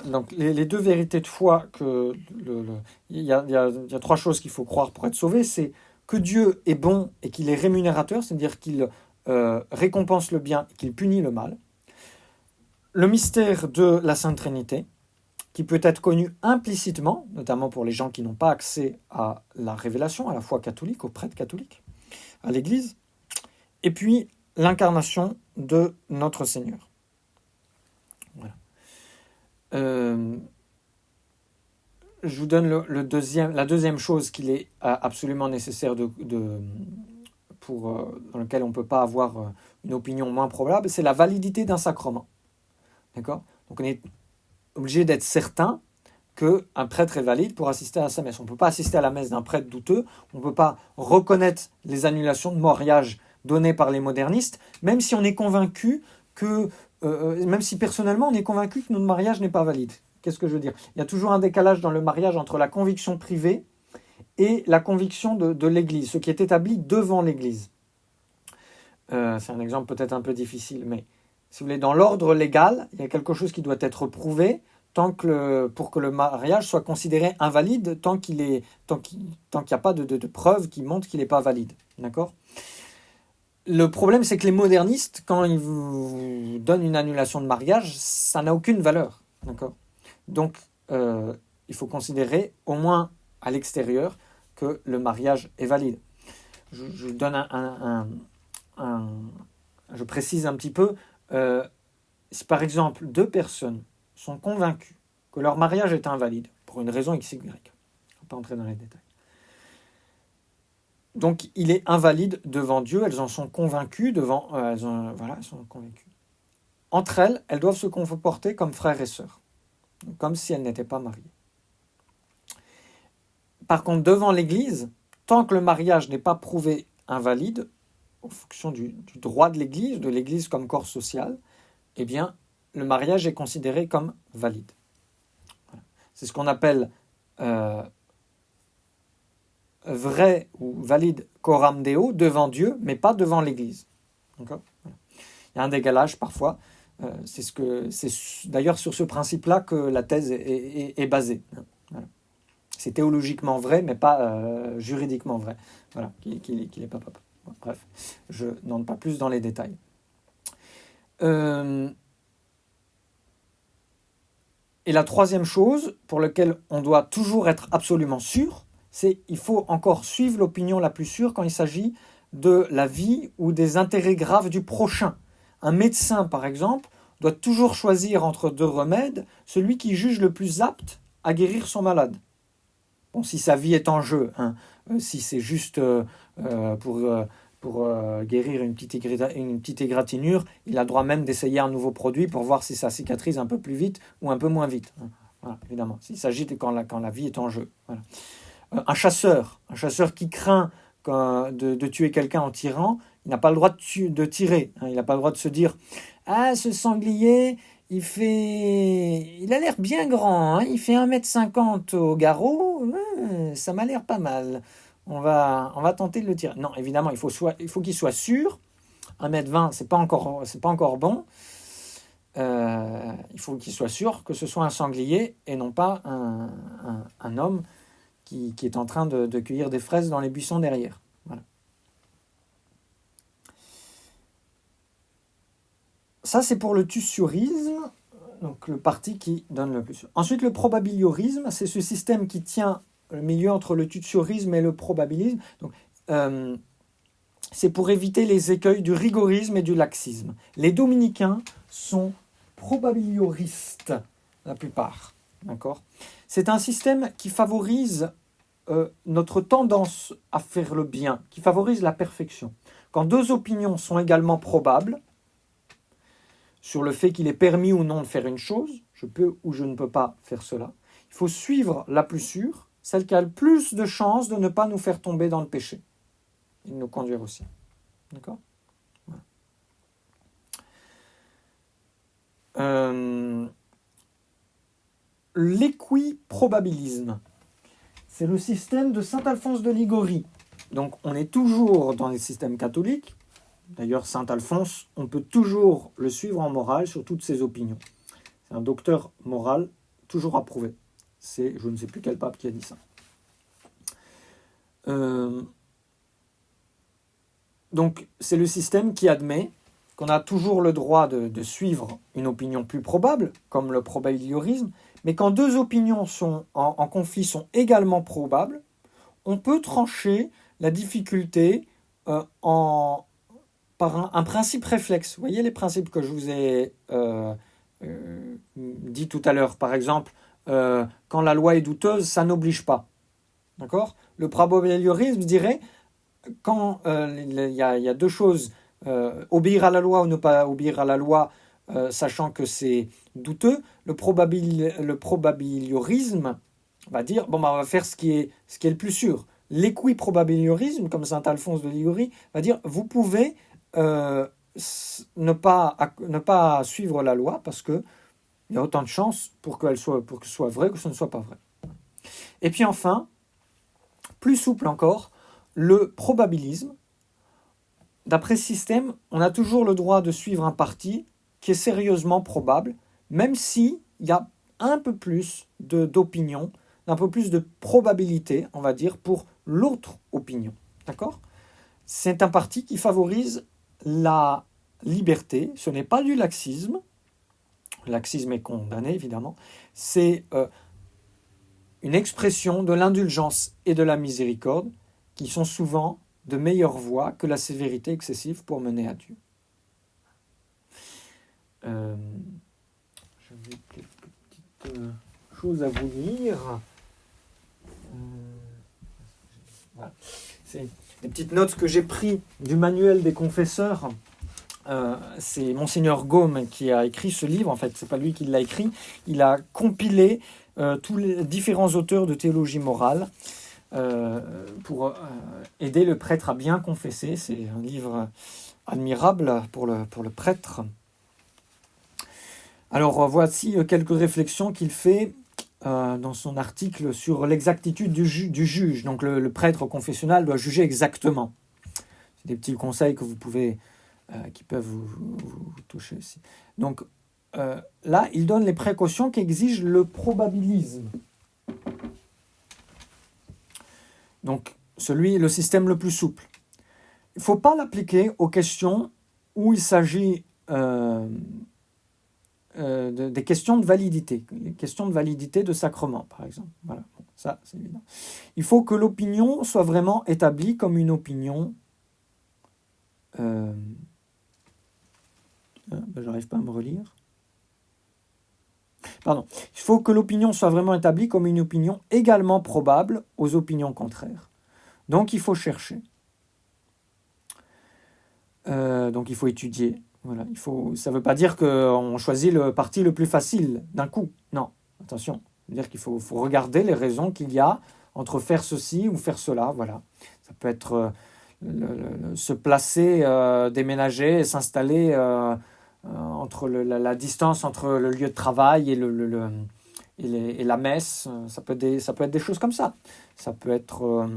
donc les deux vérités de foi, il y a trois choses qu'il faut croire pour être sauvé, c'est que Dieu est bon et qu'il est rémunérateur, c'est-à-dire qu'il récompense le bien et qu'il punit le mal. Le mystère de la Sainte Trinité, qui peut être connu implicitement, notamment pour les gens qui n'ont pas accès à la révélation, à la foi catholique, au prêtre catholique, à l'Église. Et puis, l'incarnation de notre Seigneur. Voilà. Je vous donne la deuxième chose qu'il est absolument nécessaire dans lequel on ne peut pas avoir une opinion moins probable, c'est la validité d'un sacrement. D'accord ? Donc on est obligé d'être certain qu'un prêtre est valide pour assister à sa messe. On ne peut pas assister à la messe d'un prêtre douteux, on ne peut pas reconnaître les annulations de mariage données par les modernistes, même si on est convaincu même si personnellement on est convaincu que notre mariage n'est pas valide. Qu'est-ce que je veux dire ? Il y a toujours un décalage dans le mariage entre la conviction privée et la conviction de l'Église, ce qui est établi devant l'Église. C'est un exemple peut-être un peu difficile, mais si vous voulez, dans l'ordre légal, il y a quelque chose qui doit être prouvé pour que le mariage soit considéré invalide tant qu'il n'y a pas de preuve qui montre qu'il n'est pas valide. D'accord ? Le problème, c'est que les modernistes, quand ils vous donnent une annulation de mariage, ça n'a aucune valeur. D'accord ? Donc, il faut considérer, au moins à l'extérieur, que le mariage est valide. Je donne je précise un petit peu. Si par exemple, deux personnes sont convaincues que leur mariage est invalide, pour une raison XY, je ne vais pas entrer dans les détails. Donc, il est invalide devant Dieu, elles en sont convaincues, elles sont convaincues. Entre elles, elles doivent se comporter comme frères et sœurs, comme si elles n'étaient pas mariées. Par contre, devant l'Église, tant que le mariage n'est pas prouvé invalide, en fonction du droit de l'Église comme corps social, eh bien, le mariage est considéré comme valide. Voilà. C'est ce qu'on appelle vrai ou valide coram Deo, devant Dieu, mais pas devant l'Église. D'accord ? Voilà. Il y a un décalage parfois. C'est d'ailleurs sur ce principe-là que la thèse est basée. Voilà. C'est théologiquement vrai, mais pas juridiquement vrai. Voilà, qu'il n'est pas pape. Bon, bref, je n'entre pas plus dans les détails. Et la troisième chose pour laquelle on doit toujours être absolument sûr, c'est qu'il faut encore suivre l'opinion la plus sûre quand il s'agit de la vie ou des intérêts graves du prochain. Un médecin, par exemple, doit toujours choisir entre deux remèdes celui qui juge le plus apte à guérir son malade. Bon, si sa vie est en jeu, si c'est juste pour guérir une petite égratignure, il a le droit même d'essayer un nouveau produit pour voir si ça cicatrise un peu plus vite ou un peu moins vite. Voilà, évidemment, s'il s'agit quand la vie est en jeu. Voilà. Un chasseur qui craint de tuer quelqu'un en tirant, il n'a pas le droit de tirer. Il n'a pas le droit de se dire « Ah, ce sanglier, il a l'air bien grand, il fait 1,50 m au garrot, ça m'a l'air pas mal. » on va tenter de le tirer. Non, évidemment, il faut qu'il soit sûr. 1,20 m, c'est pas encore bon. Il faut qu'il soit sûr que ce soit un sanglier et non pas un homme qui est en train de cueillir des fraises dans les buissons derrière. Voilà. Ça, c'est pour le tussiorisme, donc le parti qui donne le plus. Ensuite, le probabiliorisme, c'est ce système qui tient le milieu entre le tussiorisme et le probabilisme. Donc, c'est pour éviter les écueils du rigorisme et du laxisme. Les dominicains sont probabilioristes, la plupart. D'accord ? C'est un système qui favorise notre tendance à faire le bien, qui favorise la perfection. Quand deux opinions sont également probables, sur le fait qu'il est permis ou non de faire une chose, je peux ou je ne peux pas faire cela, il faut suivre la plus sûre, celle qui a le plus de chances de ne pas nous faire tomber dans le péché, et de nous conduire aussi. D'accord ? Voilà. L'équiprobabilisme, c'est le système de saint Alphonse de Ligorie. Donc on est toujours dans les systèmes catholiques. D'ailleurs, saint Alphonse, on peut toujours le suivre en morale sur toutes ses opinions. C'est un docteur moral toujours approuvé. C'est, je ne sais plus quel pape qui a dit ça. Donc, c'est le système qui admet qu'on a toujours le droit de suivre une opinion plus probable, comme le probabiliorisme, mais quand deux opinions sont en conflit sont également probables, on peut trancher la difficulté par un principe réflexe. Vous voyez les principes que je vous ai dit tout à l'heure. Par exemple, quand la loi est douteuse, ça n'oblige pas. D'accord ? Le probabiliorisme dirait, quand il y a deux choses, obéir à la loi ou ne pas obéir à la loi, sachant que c'est douteux, le probabiliorisme va dire, bon, on va faire ce qui est le plus sûr. L'équiprobabiliorisme, comme saint Alphonse de Ligorie, va dire, vous pouvez ne pas suivre la loi parce qu'il y a autant de chances pour que ce soit vrai que ce ne soit pas vrai. Et puis enfin, plus souple encore, le probabilisme. D'après ce système, on a toujours le droit de suivre un parti qui est sérieusement probable, même s'il y a un peu plus d'opinion, un peu plus de probabilité, on va dire, pour l'autre opinion. D'accord ? C'est un parti qui favorise la liberté. Ce n'est pas du laxisme. Le laxisme est condamné, évidemment. C'est une expression de l'indulgence et de la miséricorde qui sont souvent de meilleures voies que la sévérité excessive pour mener à Dieu. J'avais quelques petites choses à vous lire. Voilà. C'est des petites notes que j'ai prises du manuel des confesseurs. C'est Monseigneur Gaume qui a écrit ce livre. En fait, c'est pas lui qui l'a écrit. Il a compilé tous les différents auteurs de théologie morale pour aider le prêtre à bien confesser. C'est un livre admirable pour le prêtre. Alors, voici quelques réflexions qu'il fait dans son article sur l'exactitude du juge. Donc, le prêtre confessionnal doit juger exactement. C'est des petits conseils que vous pouvez, qui peuvent vous toucher aussi. Donc, là, il donne les précautions qu'exige le probabilisme. Donc, le système le plus souple. Il ne faut pas l'appliquer aux questions où il s'agit des questions de validité, les questions de validité de sacrement, par exemple. Voilà, bon, ça, c'est évident. Il faut que l'opinion soit vraiment établie comme une opinion... j'arrive pas à me relire. Pardon. Il faut que l'opinion soit vraiment établie comme une opinion également probable aux opinions contraires. Donc, il faut chercher. Donc, il faut étudier. Voilà, ça ne veut pas dire qu'on choisit le parti le plus facile d'un coup. Non, attention. Ça veut dire qu'il faut regarder les raisons qu'il y a entre faire ceci ou faire cela. Voilà. Ça peut être se placer, déménager et s'installer entre la distance entre le lieu de travail et la messe. Ça peut être des choses comme ça. Ça peut être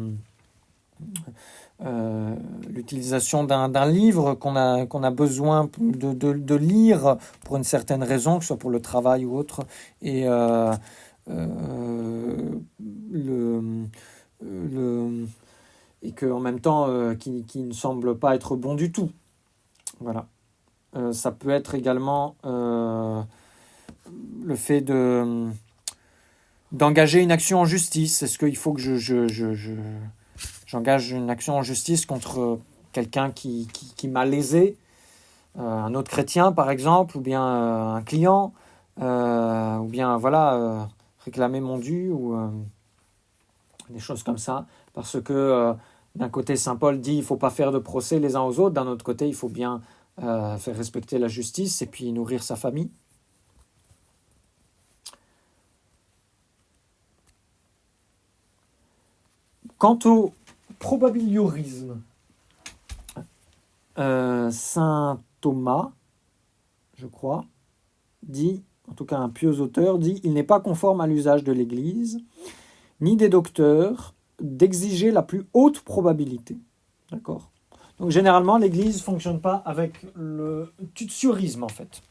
l'utilisation d'un livre qu'on a besoin de lire pour une certaine raison, que ce soit pour le travail ou autre, et et qu'en même temps, qui ne semble pas être bon du tout. Voilà. Ça peut être également le fait d'engager une action en justice. Est-ce qu'il faut que j'engage une action en justice contre quelqu'un qui m'a lésé, un autre chrétien par exemple, ou bien un client, ou bien voilà, réclamer mon dû, ou des choses comme ça, parce que d'un côté Saint Paul dit il ne faut pas faire de procès les uns aux autres, d'un autre côté il faut bien faire respecter la justice et puis nourrir sa famille. Quant au probabiliorisme, saint Thomas, je crois, dit, en tout cas un pieux auteur, dit « Il n'est pas conforme à l'usage de l'Église, ni des docteurs, d'exiger la plus haute probabilité. » D'accord ? Donc généralement, l'Église ne fonctionne pas avec le tutiorisme, en fait.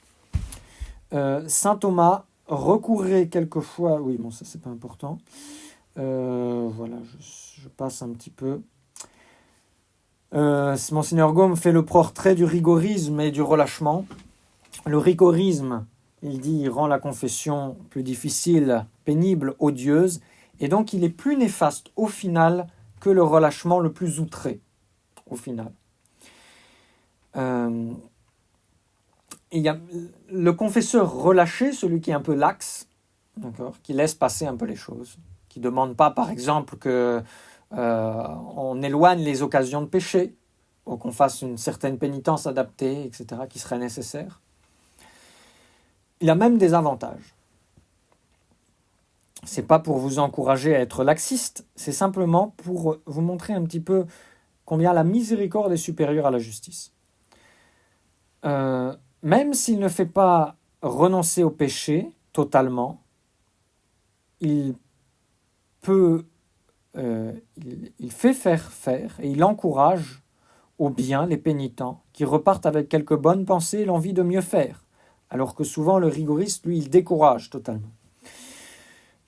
Saint Thomas recourait quelquefois... Oui, bon, ça, c'est pas important. Voilà, je passe un petit peu. Monseigneur Gaume fait le portrait du rigorisme et du relâchement. Le rigorisme, il dit, il rend la confession plus difficile, pénible, odieuse, et donc il est plus néfaste au final que le relâchement le plus outré, au final. Il y a le confesseur relâché, celui qui est un peu lax, d'accord, qui laisse passer un peu les choses, qui ne demande pas, par exemple, que on éloigne les occasions de péché, ou qu'on fasse une certaine pénitence adaptée, etc., qui serait nécessaire. Il a même des avantages. C'est pas pour vous encourager à être laxiste, c'est simplement pour vous montrer un petit peu combien la miséricorde est supérieure à la justice. Même s'il ne fait pas renoncer au péché totalement, il fait faire et il encourage au bien les pénitents qui repartent avec quelques bonnes pensées et l'envie de mieux faire, alors que souvent le rigoriste, lui, il décourage totalement.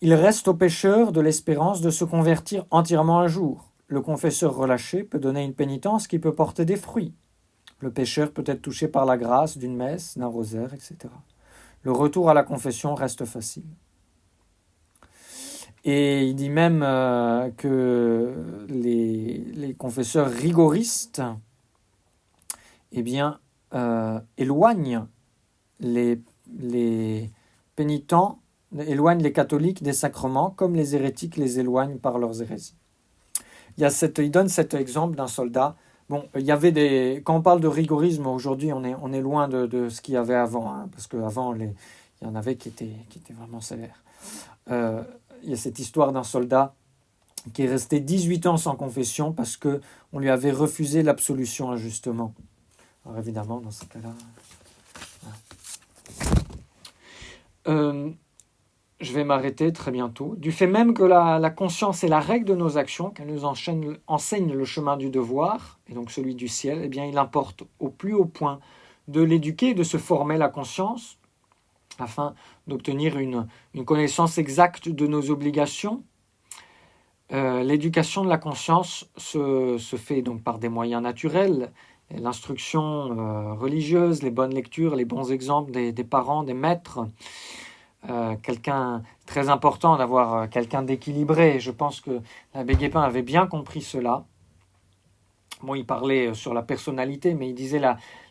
Il reste au pécheur de l'espérance de se convertir entièrement un jour. Le confesseur relâché peut donner une pénitence qui peut porter des fruits. Le pécheur peut être touché par la grâce d'une messe, d'un rosaire, etc. Le retour à la confession reste facile. Et il dit même que les confesseurs rigoristes éloignent les pénitents, éloignent les catholiques des sacrements, comme les hérétiques les éloignent par leurs hérésies. Il donne cet exemple d'un soldat. Bon, il y avait quand on parle de rigorisme aujourd'hui, on est loin de ce qu'il y avait avant, hein, parce qu'avant, il y en avait qui étaient vraiment sévères. Il y a cette histoire d'un soldat qui est resté 18 ans sans confession parce qu'on lui avait refusé l'absolution injustement. Alors évidemment, dans ce cas-là... je vais m'arrêter très bientôt. Du fait même que la conscience est la règle de nos actions, qu'elle nous enseigne le chemin du devoir, et donc celui du ciel, eh bien, il importe au plus haut point de l'éduquer, de se former la conscience, afin d'obtenir une connaissance exacte de nos obligations. L'éducation de la conscience se fait donc par des moyens naturels, l'instruction religieuse, les bonnes lectures, les bons exemples des parents, des maîtres. Très important d'avoir quelqu'un d'équilibré. Je pense que l'abbé Guépin avait bien compris cela. Bon, il parlait sur la personnalité, mais il disait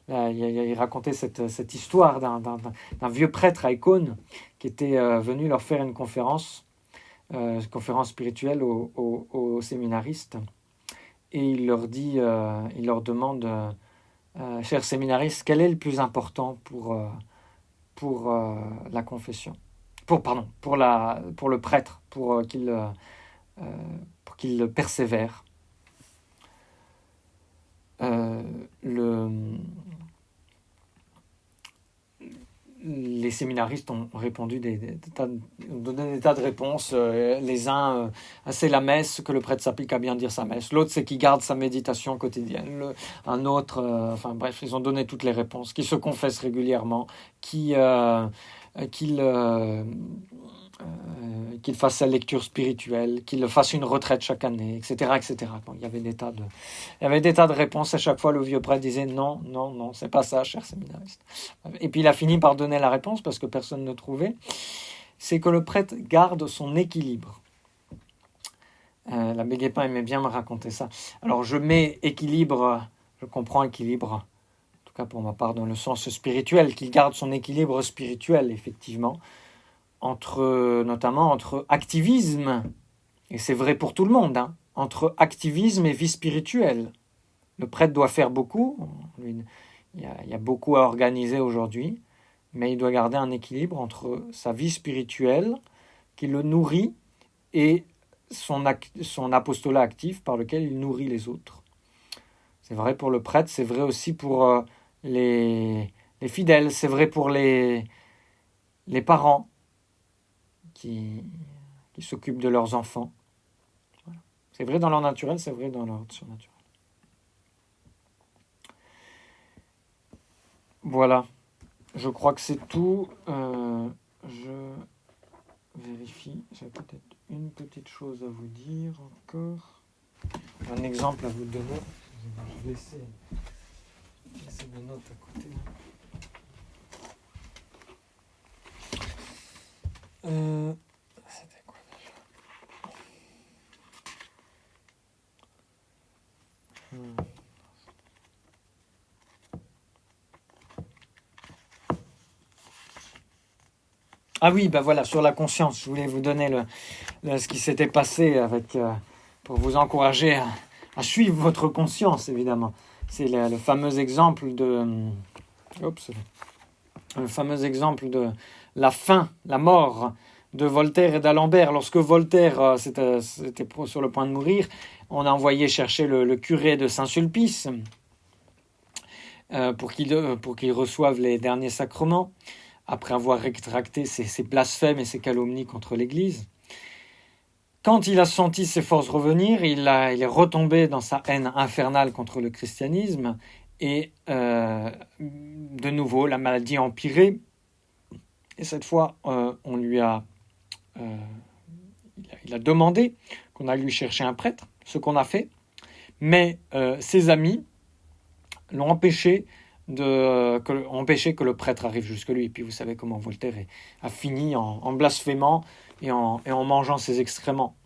il racontait cette histoire d'un vieux prêtre à Écône qui était venu leur faire une conférence spirituelle aux séminaristes, et il leur demande, chers séminaristes, quel est le plus important pour la confession, pour le prêtre, pour qu'il persévère. Les les séminaristes ont répondu ont donné des tas de réponses. Les uns, c'est la messe, que le prêtre s'applique à bien dire sa messe. L'autre, c'est qu'il garde sa méditation quotidienne. Un autre, enfin bref, ils ont donné toutes les réponses. Qui se confesse régulièrement, qu'il fasse sa lecture spirituelle, qu'il fasse une retraite chaque année, etc., etc. Bon, il y avait des tas de réponses. À chaque fois, le vieux prêtre disait non, non, non, c'est pas ça, cher séminariste. Et puis il a fini par donner la réponse parce que personne ne trouvait. C'est que le prêtre garde son équilibre. L'abbé Guépin aimait bien me raconter ça. Alors je mets équilibre, je comprends équilibre, en tout cas pour ma part dans le sens spirituel, qu'il garde son équilibre spirituel, effectivement, notamment entre activisme, et c'est vrai pour tout le monde, entre activisme et vie spirituelle. Le prêtre doit faire beaucoup, il y a beaucoup à organiser aujourd'hui, mais il doit garder un équilibre entre sa vie spirituelle, qui le nourrit, et son apostolat actif par lequel il nourrit les autres. C'est vrai pour le prêtre, c'est vrai aussi pour les fidèles, c'est vrai pour les parents, qui s'occupent de leurs enfants. Voilà. C'est vrai dans leur naturel, c'est vrai dans leur surnaturel. Voilà, je crois que c'est tout. Je vérifie, j'ai peut-être une petite chose à vous dire encore. Un exemple à vous donner. Je vais laisser mes notes à côté. C'était quoi déjà? Ah oui, ben voilà, sur la conscience, je voulais vous donner ce qui s'était passé pour vous encourager à suivre votre conscience, évidemment. C'est le fameux exemple de la fin, la mort de Voltaire et d'Alembert. Lorsque Voltaire c'était sur le point de mourir, on a envoyé chercher le curé de Saint-Sulpice pour qu'il reçoive les derniers sacrements, après avoir rétracté ses blasphèmes et ses calomnies contre l'Église. Quand il a senti ses forces revenir, il est retombé dans sa haine infernale contre le christianisme, et de nouveau, la maladie a empiré. Et cette fois, il a demandé qu'on aille lui chercher un prêtre, ce qu'on a fait, mais ses amis l'ont empêché que le prêtre arrive jusque lui. Et puis vous savez comment Voltaire a fini en blasphémant et en mangeant ses excréments.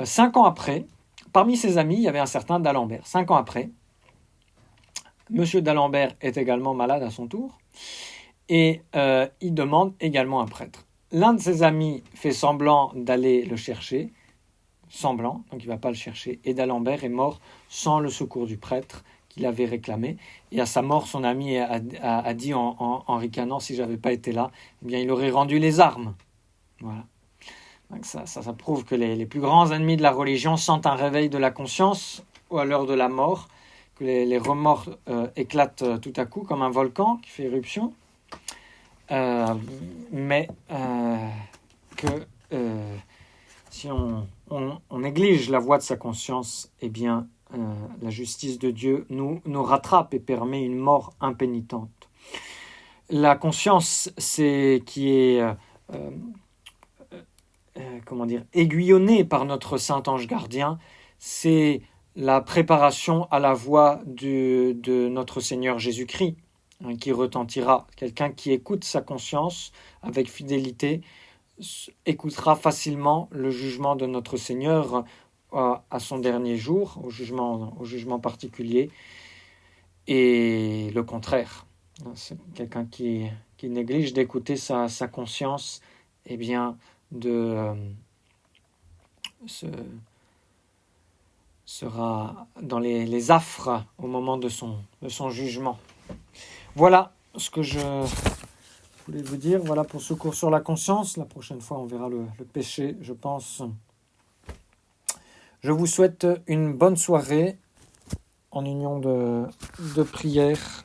5 ans après, parmi ses amis, il y avait un certain d'Alembert. 5 ans après, Monsieur d'Alembert est également malade à son tour, et il demande également un prêtre. L'un de ses amis fait semblant d'aller le chercher, donc il ne va pas le chercher, et d'Alembert est mort sans le secours du prêtre qu'il avait réclamé. Et à sa mort, son ami a dit en ricanant, si je n'avais pas été là, eh bien, il aurait rendu les armes. Voilà. Donc ça prouve que les plus grands ennemis de la religion sentent un réveil de la conscience ou à l'heure de la mort, que les remords éclatent tout à coup comme un volcan qui fait éruption, mais que si on néglige la voie de sa conscience, eh bien, la justice de Dieu nous rattrape et permet une mort impénitente. La conscience, c'est qui est aiguillonnée par notre saint ange gardien, c'est la préparation à la voix de notre Seigneur Jésus-Christ, qui retentira. Quelqu'un qui écoute sa conscience avec fidélité écoutera facilement le jugement de notre Seigneur à son dernier jour, au jugement particulier, et le contraire. C'est quelqu'un qui néglige d'écouter sa conscience, eh bien, sera dans les affres au moment de son jugement. Voilà ce que je voulais vous dire. Voilà pour ce cours sur la conscience. La prochaine fois, on verra le péché, je pense. Je vous souhaite une bonne soirée en union de prière.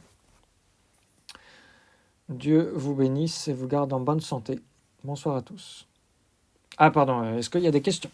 Dieu vous bénisse et vous garde en bonne santé. Bonsoir à tous. Ah pardon, est-ce qu'il y a des questions ?